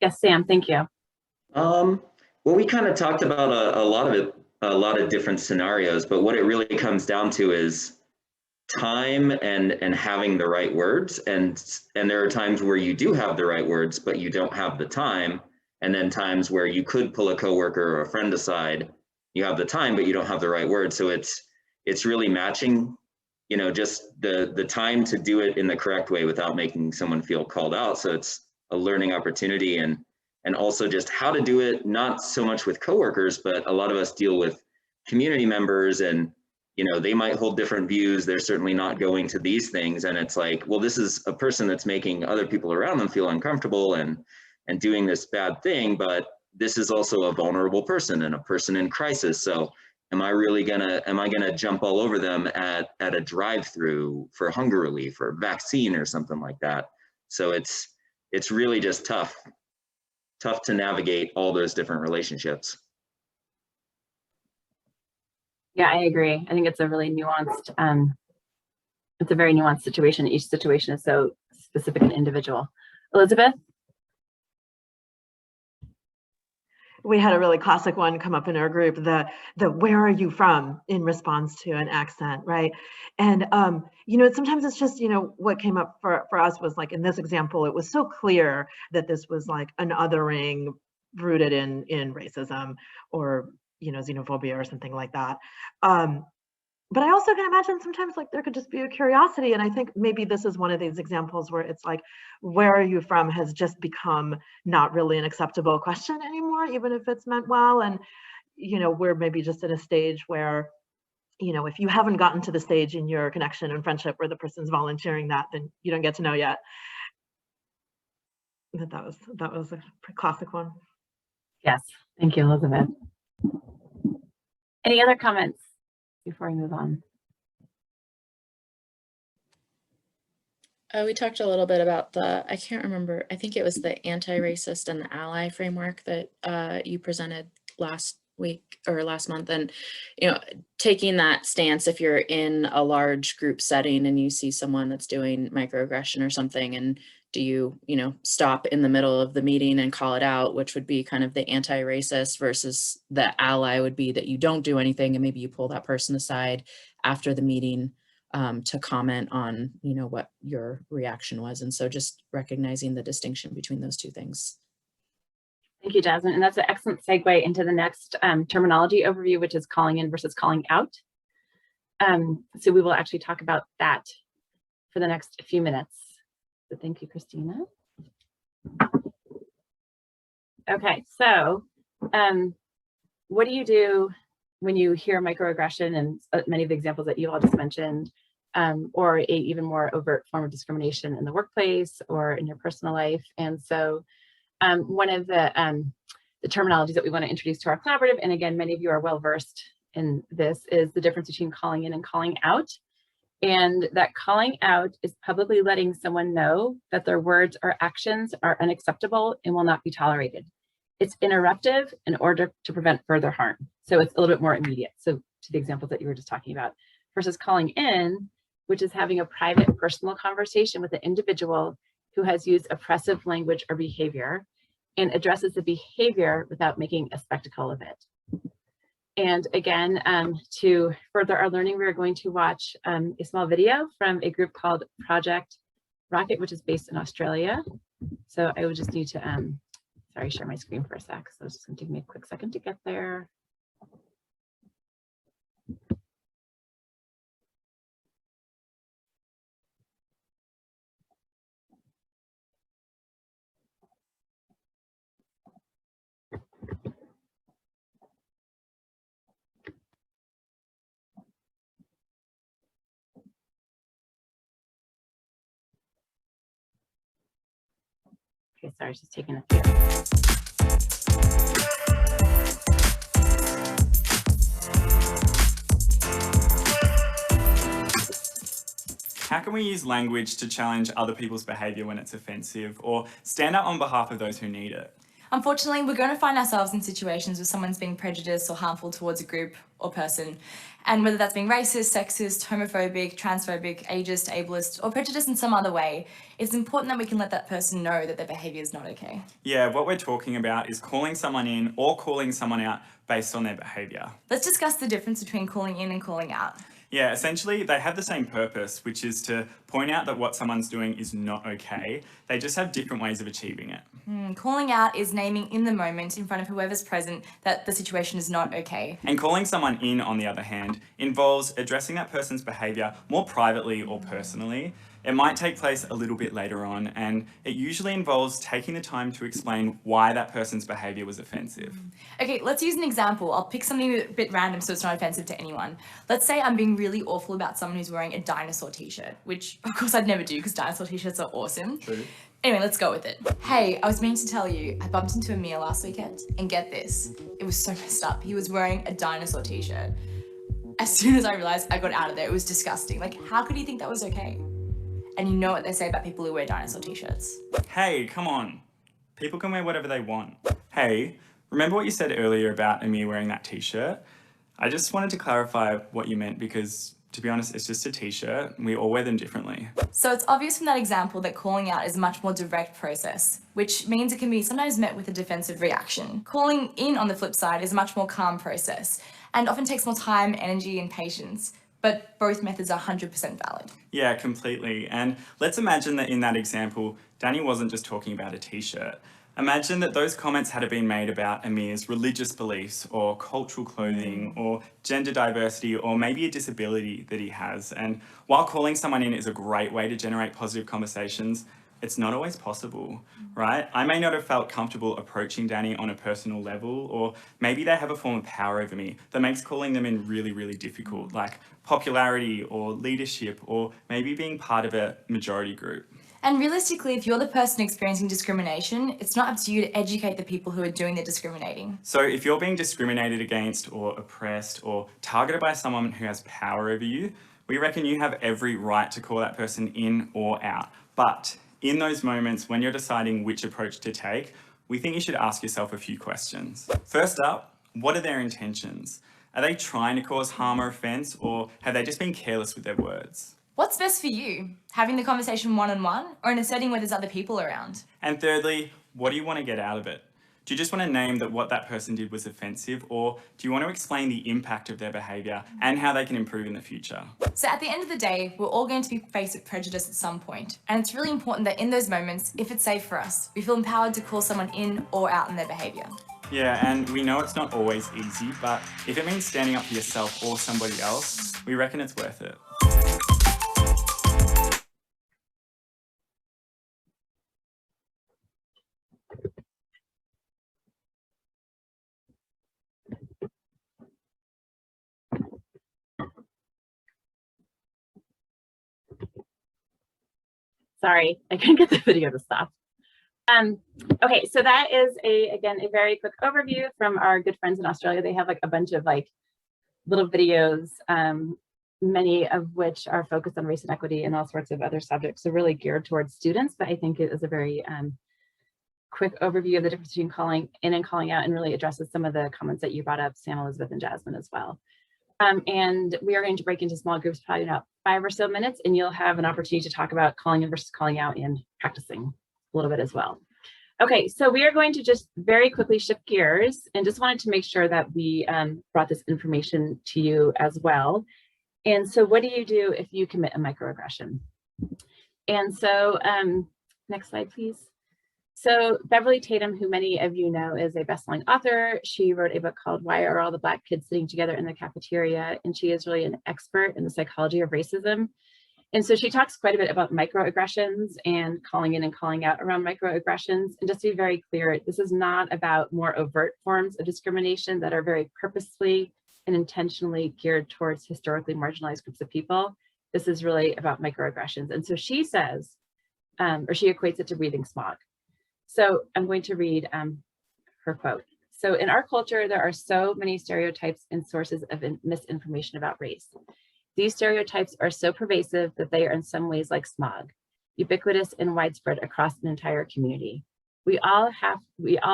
Yes, Sam, thank you. Well, we kind of talked about a lot of different scenarios, but what it really comes down to is time and having the right words. And there are times where you do have the right words, but you don't have the time. And then times where you could pull a coworker or a friend aside, you have the time, but you don't have the right words. So it's really matching, you know, just the time to do it in the correct way without making someone feel called out. So it's a learning opportunity, and also just how to do it, not so much with coworkers, but a lot of us deal with community members, and you know, they might hold different views. They're certainly not going to these things. And it's like, well, this is a person that's making other people around them feel uncomfortable and doing this bad thing, but this is also a vulnerable person and a person in crisis. So am I gonna jump all over them at a drive-through for hunger relief or vaccine or something like that? So it's really just tough to navigate all those different relationships. Yeah, I agree. I think it's a really nuanced, it's a very nuanced situation. Each situation is so specific and individual. Elizabeth? We had a really classic one come up in our group, the where are you from in response to an accent, right? And you know, sometimes it's just, you know, what came up for us was like, in this example, it was so clear that this was like an othering rooted in racism or, you know, xenophobia or something like that. But I also can imagine sometimes like there could just be a curiosity. And I think maybe this is one of these examples where it's like, where are you from has just become not really an acceptable question anymore, even if it's meant well. And, you know, we're maybe just at a stage where, you know, if you haven't gotten to the stage in your connection and friendship where the person's volunteering that, then you don't get to know yet. But that was a classic one. Yes, thank you, Elizabeth. Any other comments before we move on? We talked a little bit about I can't remember, I think it was the anti-racist and the ally framework that you presented last week or last month. And, you know, taking that stance, if you're in a large group setting and you see someone that's doing microaggression or something, and do you know, stop in the middle of the meeting and call it out, which would be kind of the anti-racist, versus the ally would be that you don't do anything and maybe you pull that person aside after the meeting to comment on, you know, what your reaction was. And so just recognizing the distinction between those two things. Thank you, Jasmine. And that's an excellent segue into the next terminology overview, which is calling in versus calling out. So we will actually talk about that for the next few minutes. So thank you, Christina. Okay, so what do you do when you hear microaggression and many of the examples that you all just mentioned? or a even more overt form of discrimination in the workplace or in your personal life. And so one of the terminologies that we want to introduce to our collaborative, and again, many of you are well versed in this, is the difference between calling in and calling out. And that calling out is publicly letting someone know that their words or actions are unacceptable and will not be tolerated. It's interruptive in order to prevent further harm. So it's a little bit more immediate. So to the examples that you were just talking about, versus calling in, which is having a private personal conversation with an individual who has used oppressive language or behavior and addresses the behavior without making a spectacle of it. And again, to further our learning, we're going to watch a small video from a group called Project Rocket, which is based in Australia. So I would just need to, sorry, share my screen for a sec. So it's just gonna take me a quick second to get there. Okay, sorry, it's just taking a few. How can we use language to challenge other people's behaviour when it's offensive, or stand up on behalf of those who need it? Unfortunately, we're going to find ourselves in situations where someone's being prejudiced or harmful towards a group or person. And whether that's being racist, sexist, homophobic, transphobic, ageist, ableist, or prejudiced in some other way, it's important that we can let that person know that their behaviour is not okay. Yeah, what we're talking about is calling someone in or calling someone out based on their behaviour. Let's discuss the difference between calling in and calling out. Yeah, essentially they have the same purpose, which is to point out that what someone's doing is not okay. They just have different ways of achieving it. Calling out is naming in the moment in front of whoever's present that the situation is not okay. And calling someone in, on the other hand, involves addressing that person's behaviour more privately or personally. It might take place a little bit later on, and it usually involves taking the time to explain why that person's behaviour was offensive. Okay, let's use an example. I'll pick something a bit random so it's not offensive to anyone. Let's say I'm being really awful about someone who's wearing a dinosaur t-shirt, which of course I'd never do because dinosaur t-shirts are awesome. True. Anyway, let's go with it. Hey, I was meaning to tell you, I bumped into Amir last weekend, and get this, it was so messed up. He was wearing a dinosaur t-shirt. As soon as I realized, I got out of there. It was disgusting. Like, how could he think that was okay? And you know what they say about people who wear dinosaur t-shirts. Hey, come on. People can wear whatever they want. Hey, remember what you said earlier about Amir wearing that t-shirt? I just wanted to clarify what you meant because, to be honest, it's just a t-shirt and we all wear them differently. So it's obvious from that example that calling out is a much more direct process, which means it can be sometimes met with a defensive reaction. Calling in, on the flip side, is a much more calm process and often takes more time, energy, and patience. But both methods are 100% valid. Yeah, completely. And let's imagine that in that example, Danny wasn't just talking about a t-shirt. Imagine that those comments had been made about Amir's religious beliefs or cultural clothing or gender diversity or maybe a disability that he has. And while calling someone in is a great way to generate positive conversations, it's not always possible, right? I may not have felt comfortable approaching Danny on a personal level, or maybe they have a form of power over me that makes calling them in really, really difficult, like popularity or leadership, or maybe being part of a majority group. And realistically, if you're the person experiencing discrimination, it's not up to you to educate the people who are doing the discriminating. So if you're being discriminated against or oppressed or targeted by someone who has power over you, we reckon you have every right to call that person in or out. But in those moments when you're deciding which approach to take, we think you should ask yourself a few questions. First up, what are their intentions? Are they trying to cause harm or offence, or have they just been careless with their words? What's best for you? Having the conversation one-on-one or in a setting where there's other people around? And thirdly, what do you want to get out of it? Do you just want to name that what that person did was offensive, or do you want to explain the impact of their behaviour and how they can improve in the future? So at the end of the day, we're all going to be faced with prejudice at some point. And it's really important that in those moments, if it's safe for us, we feel empowered to call someone in or out in their behaviour. Yeah, and we know it's not always easy, but if it means standing up for yourself or somebody else, we reckon it's worth it. Sorry, I couldn't get the video to stop. Okay, so that is again, a very quick overview from our good friends in Australia. They have like a bunch of like little videos, many of which are focused on race and equity and all sorts of other subjects. So really geared towards students, but I think it is a very quick overview of the difference between calling in and calling out, and really addresses some of the comments that you brought up, Sam, Elizabeth, and Jasmine as well. And we are going to break into small groups, probably about 5 or so minutes, and you'll have an opportunity to talk about calling in versus calling out and practicing a little bit as well. Okay, so we are going to just very quickly shift gears, and just wanted to make sure that we brought this information to you as well. And so what do you do if you commit a microaggression? And so next slide, please. So Beverly Tatum, who many of you know is a best-selling author, she wrote a book called Why Are All the Black Kids Sitting Together in the Cafeteria? And she is really an expert in the psychology of racism. And so she talks quite a bit about microaggressions and calling in and calling out around microaggressions. And just to be very clear, this is not about more overt forms of discrimination that are very purposefully and intentionally geared towards historically marginalized groups of people. This is really about microaggressions. And so she says, or she equates it to breathing smog. So I'm going to read her quote. So in our culture, there are so many stereotypes and sources of misinformation about race. These stereotypes are so pervasive that they are in some ways like smog, ubiquitous and widespread across an entire community. We all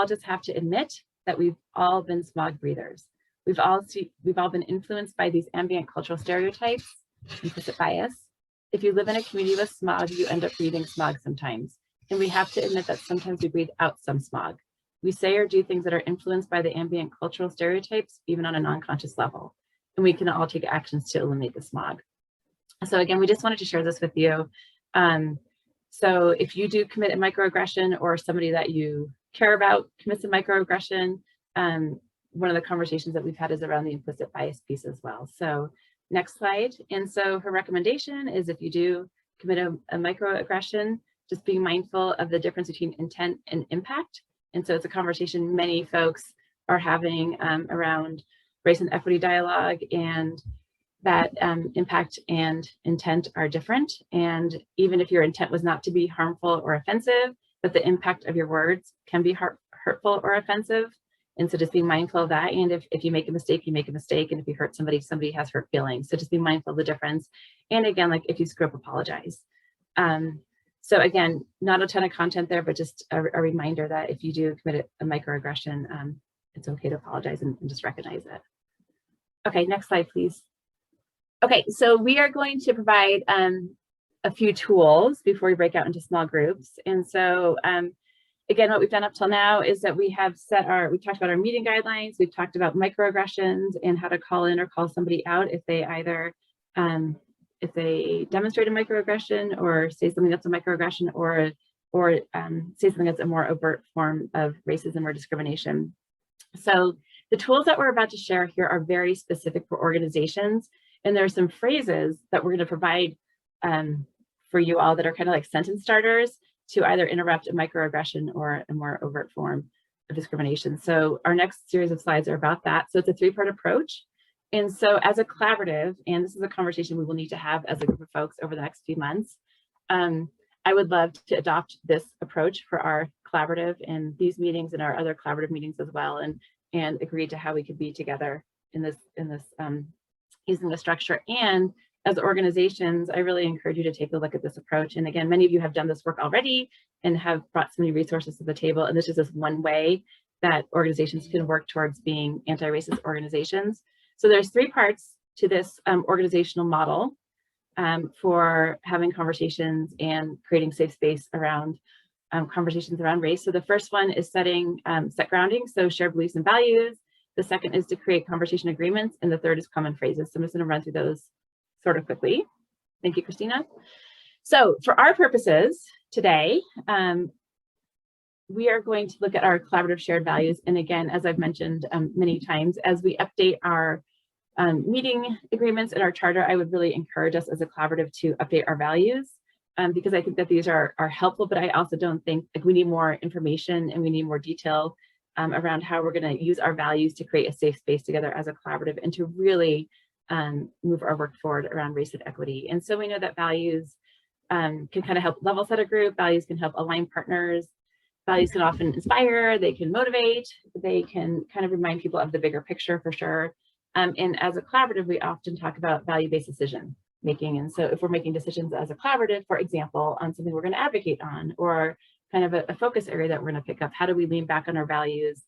just have to admit that we've all been smog breathers. We've all been influenced by these ambient cultural stereotypes, implicit bias. If you live in a community with smog, you end up breathing smog sometimes. And we have to admit that sometimes we breathe out some smog. We say or do things that are influenced by the ambient cultural stereotypes, even on a non-conscious level. And we can all take actions to eliminate the smog. So again, we just wanted to share this with you. So if you do commit a microaggression, or somebody that you care about commits a microaggression, one of the conversations that we've had is around the implicit bias piece as well. So next slide. And so her recommendation is, if you do commit a microaggression, just being mindful of the difference between intent and impact. And so it's a conversation many folks are having around race and equity dialogue, and that impact and intent are different. And even if your intent was not to be harmful or offensive, but the impact of your words can be hurtful or offensive. And so just being mindful of that. And if you make a mistake, you make a mistake. And if you hurt somebody, somebody has hurt feelings. So just be mindful of the difference. And again, like if you screw up, apologize. So again, not a ton of content there, but just a reminder that if you do commit a microaggression, it's okay to apologize and just recognize it. Okay, next slide, please. Okay, so we are going to provide a few tools before we break out into small groups. And so again, what we've done up till now is that we have we've talked about our meeting guidelines, we've talked about microaggressions and how to call in or call somebody out if they either if they demonstrate a microaggression or say something that's a microaggression, or say something that's a more overt form of racism or discrimination. So the tools that we're about to share here are very specific for organizations. And there are some phrases that we're going to provide for you all that are kind of like sentence starters to either interrupt a microaggression or a more overt form of discrimination. So our next series of slides are about that. So it's a 3-part approach. And so as a collaborative, and this is a conversation we will need to have as a group of folks over the next few months, I would love to adopt this approach for our collaborative and these meetings and our other collaborative meetings as well, and agree to how we could be together in this using the structure. And as organizations, I really encourage you to take a look at this approach. And again, many of you have done this work already and have brought so many resources to the table. And this is just one way that organizations can work towards being anti-racist organizations. So there's 3 parts to this organizational model for having conversations and creating safe space around conversations around race. So the first one is set grounding, so shared beliefs and values. The second is to create conversation agreements. And the third is common phrases. So I'm just going to run through those sort of quickly. Thank you, Christina. So for our purposes today, we are going to look at our collaborative shared values. And again, as I've mentioned many times, as we update our meeting agreements and our charter, I would really encourage us as a collaborative to update our values because I think that these are helpful, but I also don't think like we need more information and we need more detail around how we're going to use our values to create a safe space together as a collaborative and to really move our work forward around race and equity. And so we know that values can kind of help level set a group. Values can help align partners. Values can often inspire, they can motivate, they can kind of remind people of the bigger picture for sure. And as a collaborative, we often talk about value-based decision making. And so if we're making decisions as a collaborative, for example, on something we're going to advocate on, or kind of a focus area that we're going to pick up, how do we lean back on our values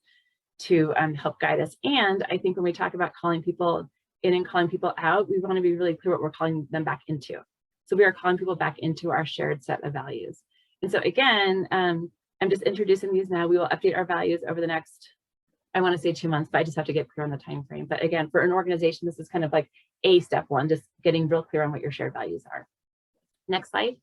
to help guide us? And I think when we talk about calling people in and calling people out, we want to be really clear what we're calling them back into. So we are calling people back into our shared set of values. And so again, I'm just introducing these now. We will update our values over the next, I want to say 2 months, but I just have to get clear on the time frame. But again, for an organization, this is kind of like a step one, just getting real clear on what your shared values are. Next slide.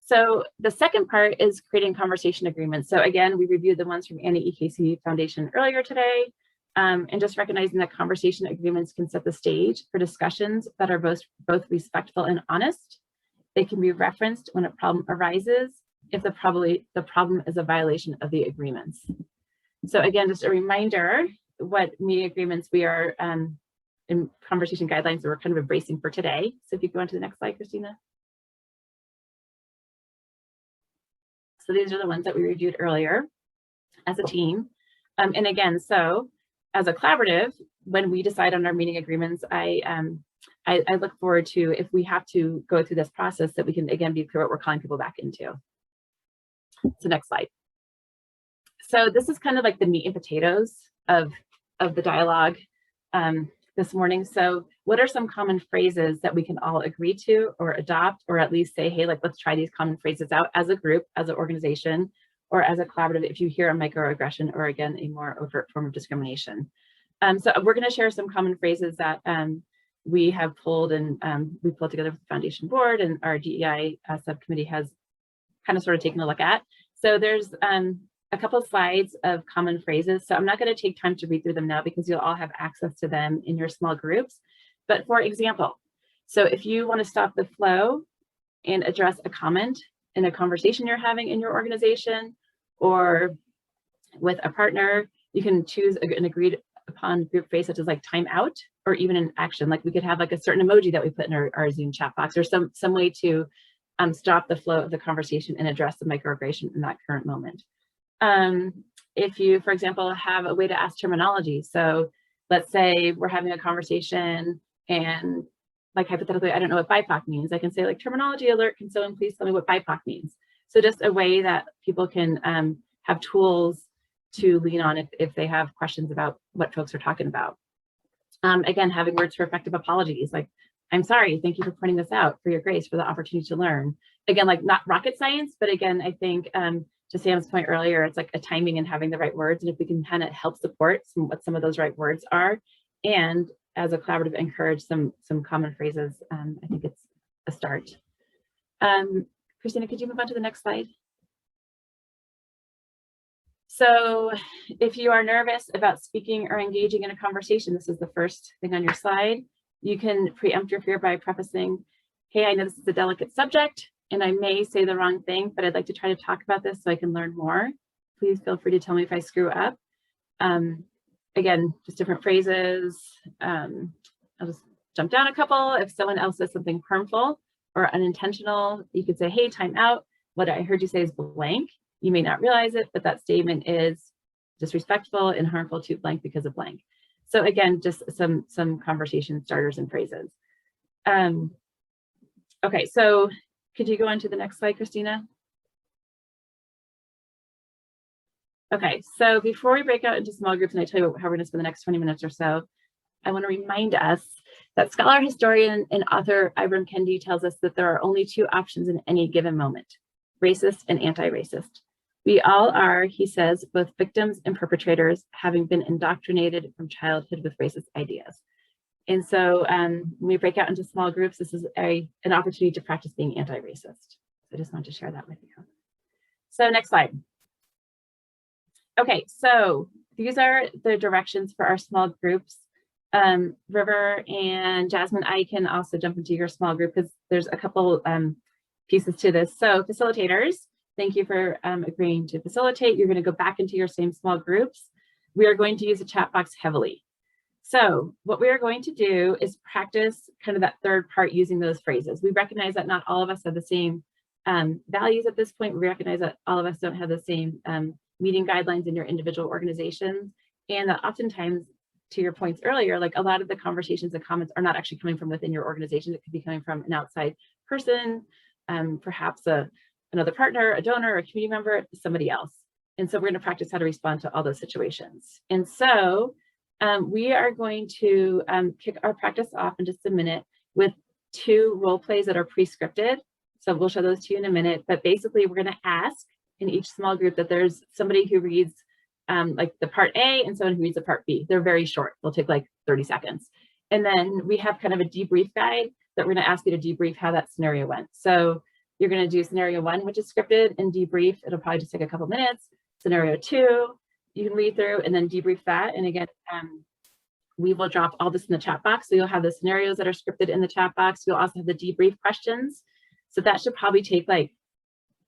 So the second part is creating conversation agreements. So again, we reviewed the ones from Annie EKC Foundation earlier today, and just recognizing that conversation agreements can set the stage for discussions that are both respectful and honest. They can be referenced when a problem arises, if the problem is a violation of the agreements. So again, just a reminder what meeting agreements we are in conversation guidelines that we're kind of embracing for today. So if you go on to the next slide, Christina. So these are the ones that we reviewed earlier as a team. And again, so as a collaborative, when we decide on our meeting agreements, I look forward to, if we have to go through this process, that we can again be clear what we're calling people back into. So next slide. So this is kind of like the meat and potatoes of the dialogue this morning. So what are some common phrases that we can all agree to or adopt, or at least say, hey, like, let's try these common phrases out as a group, as an organization, or as a collaborative if you hear a microaggression or again, a more overt form of discrimination. So we're going to share some common phrases that we have pulled, and we pulled together with the foundation board, and our DEI subcommittee has kind of sort of taken a look at. So there's a couple of slides of common phrases. So I'm not going to take time to read through them now because you'll all have access to them in your small groups. But for example, so if you want to stop the flow and address a comment in a conversation you're having in your organization or with a partner, you can choose an agreed upon group phrase such as like time out, or even an action. Like we could have like a certain emoji that we put in our Zoom chat box, or some way to stop the flow of the conversation and address the microaggression in that current moment. If you, for example, have a way to ask terminology. So let's say we're having a conversation and like hypothetically, I don't know what BIPOC means. I can say like terminology alert, can someone please tell me what BIPOC means? So just a way that people can have tools to lean on if they have questions about what folks are talking about. Again, having words for effective apologies, like, I'm sorry, thank you for pointing this out, for your grace, for the opportunity to learn. Again, like not rocket science, but again, I think to Sam's point earlier, it's like a timing and having the right words. And if we can kind of help support what some of those right words are, and as a collaborative, encourage some common phrases, I think it's a start. Christina, could you move on to the next slide? So if you are nervous about speaking or engaging in a conversation, this is the first thing on your slide. You can preempt your fear by prefacing, hey, I know this is a delicate subject and I may say the wrong thing, but I'd like to try to talk about this so I can learn more. Please feel free to tell me if I screw up. Again, just different phrases. I'll just jump down a couple. If someone else says something harmful or unintentional, you could say, hey, time out. What I heard you say is blank. You may not realize it, but that statement is disrespectful and harmful to blank because of blank. So again, just some conversation starters and phrases. Okay, so could you go on to the next slide, Christina? Okay, so before we break out into small groups and I tell you how we're gonna spend the next 20 minutes or so, I wanna remind us that scholar, historian, and author Ibram Kendi tells us that there are only two options in any given moment, racist and anti-racist. We all are, he says, both victims and perpetrators, having been indoctrinated from childhood with racist ideas. And so when we break out into small groups, this is an opportunity to practice being anti-racist. I just wanted to share that with you. So next slide. Okay, so these are the directions for our small groups. River and Jasmine, I can also jump into your small group because there's a couple pieces to this. So facilitators, thank you for agreeing to facilitate. You're going to go back into your same small groups. We are going to use the chat box heavily. So what we are going to do is practice kind of that third part using those phrases. We recognize that not all of us have the same values at this point. We recognize that all of us don't have the same meeting guidelines in your individual organizations. And that oftentimes, to your points earlier, like a lot of the conversations and comments are not actually coming from within your organization. It could be coming from an outside person, perhaps another partner, a donor, a community member, somebody else. And so we're going to practice how to respond to all those situations. And so we are going to kick our practice off in just a minute with 2 role plays that are pre-scripted. So we'll show those to you in a minute. But basically, we're going to ask in each small group that there's somebody who reads like the part A and someone who reads the part B. They're very short. They'll take like 30 seconds. And then we have kind of a debrief guide that we're going to ask you to debrief how that scenario went. So you're going to do scenario 1, which is scripted, and debrief. It'll probably just take a couple minutes. Scenario 2, you can read through and then debrief that. And again, we will drop all this in the chat box. So you'll have the scenarios that are scripted in the chat box. You'll also have the debrief questions. So that should probably take like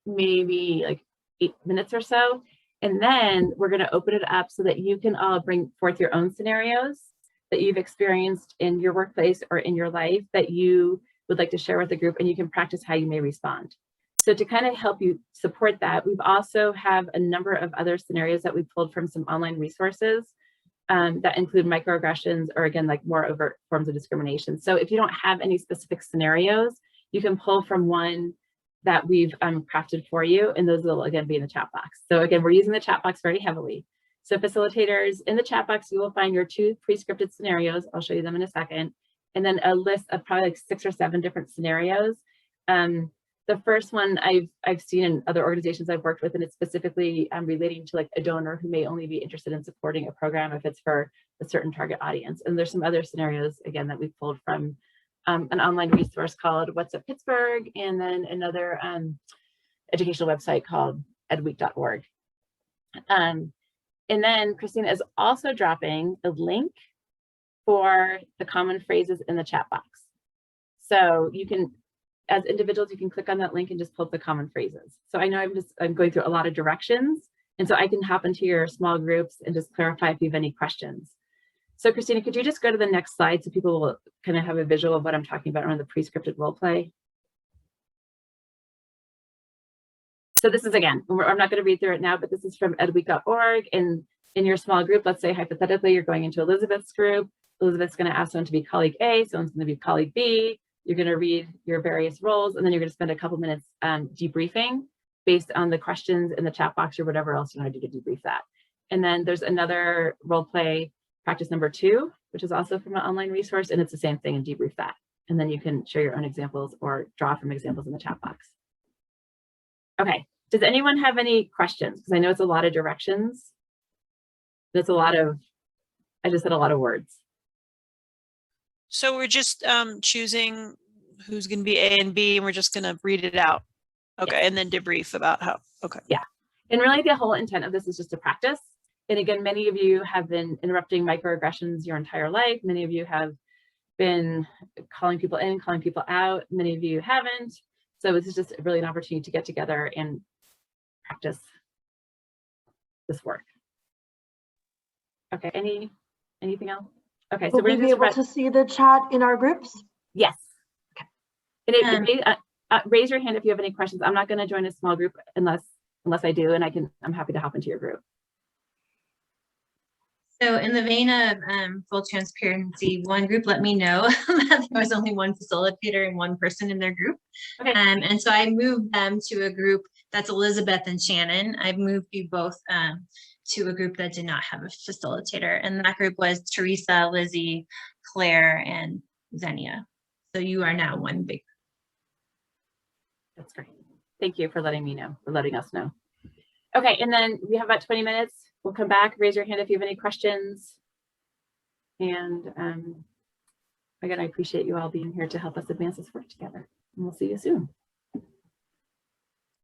maybe like 8 minutes or so. And then we're going to open it up so that you can all bring forth your own scenarios that you've experienced in your workplace or in your life that you would like to share with the group, and you can practice how you may respond. So to kind of help you support that, we've also have a number of other scenarios that we pulled from some online resources that include microaggressions or, again, like more overt forms of discrimination. So if you don't have any specific scenarios, you can pull from one that we've crafted for you, and those will again be in the chat box. So again, we're using the chat box very heavily. So facilitators, in the chat box, you will find your 2 pre-scripted scenarios. I'll show you them in a second. And then a list of probably like 6 or 7 different scenarios. The first one I've seen in other organizations I've worked with, and it's specifically relating to like a donor who may only be interested in supporting a program if it's for a certain target audience. And there's some other scenarios, again, that we've pulled from an online resource called What's Up Pittsburgh, and then another educational website called edweek.org. And then Christina is also dropping a link for the common phrases in the chat box. So you can, as individuals, you can click on that link and just pull up the common phrases. So I know I'm going through a lot of directions, and so I can hop into your small groups and just clarify if you have any questions. So Christina, could you just go to the next slide so people will kind of have a visual of what I'm talking about around the pre-scripted role play? So this is, again, I'm not going to read through it now, but this is from edweek.org. And in your small group, let's say hypothetically you're going into Elizabeth's group. Elizabeth's going to ask someone to be colleague A, someone's going to be colleague B. You're going to read your various roles, and then you're going to spend a couple minutes debriefing based on the questions in the chat box or whatever else you want to do to debrief that. And then there's another role play, practice number 2, which is also from an online resource, and it's the same thing, and debrief that. And then you can share your own examples or draw from examples in the chat box. Okay, does anyone have any questions? Because I know it's a lot of directions. That's a lot of, I just said a lot of words. So we're just choosing who's going to be A and B, and we're just going to read it out. Okay, and then debrief about how, okay. Yeah, and really the whole intent of this is just to practice. And again, many of you have been interrupting microaggressions your entire life. Many of you have been calling people in, calling people out. Many of you haven't. So this is just really an opportunity to get together and practice this work. Okay, anything else? Okay, so will we be able to see the chat in our groups? Yes. Okay. And raise your hand if you have any questions. I'm not going to join a small group unless I do, and I'm happy to hop into your group. So in the vein of full transparency, one group let me know that there was only one facilitator and one person in their group. Okay. And so I moved them to a group that's Elizabeth and Shannon. I've moved you both to a group that did not have a facilitator. And that group was Teresa, Lizzie, Claire, and Xenia. So you are now one big group. That's great. Thank you for letting us know. Okay, and then we have about 20 minutes. We'll come back, raise your hand if you have any questions. And again, I appreciate you all being here to help us advance this work together. And we'll see you soon.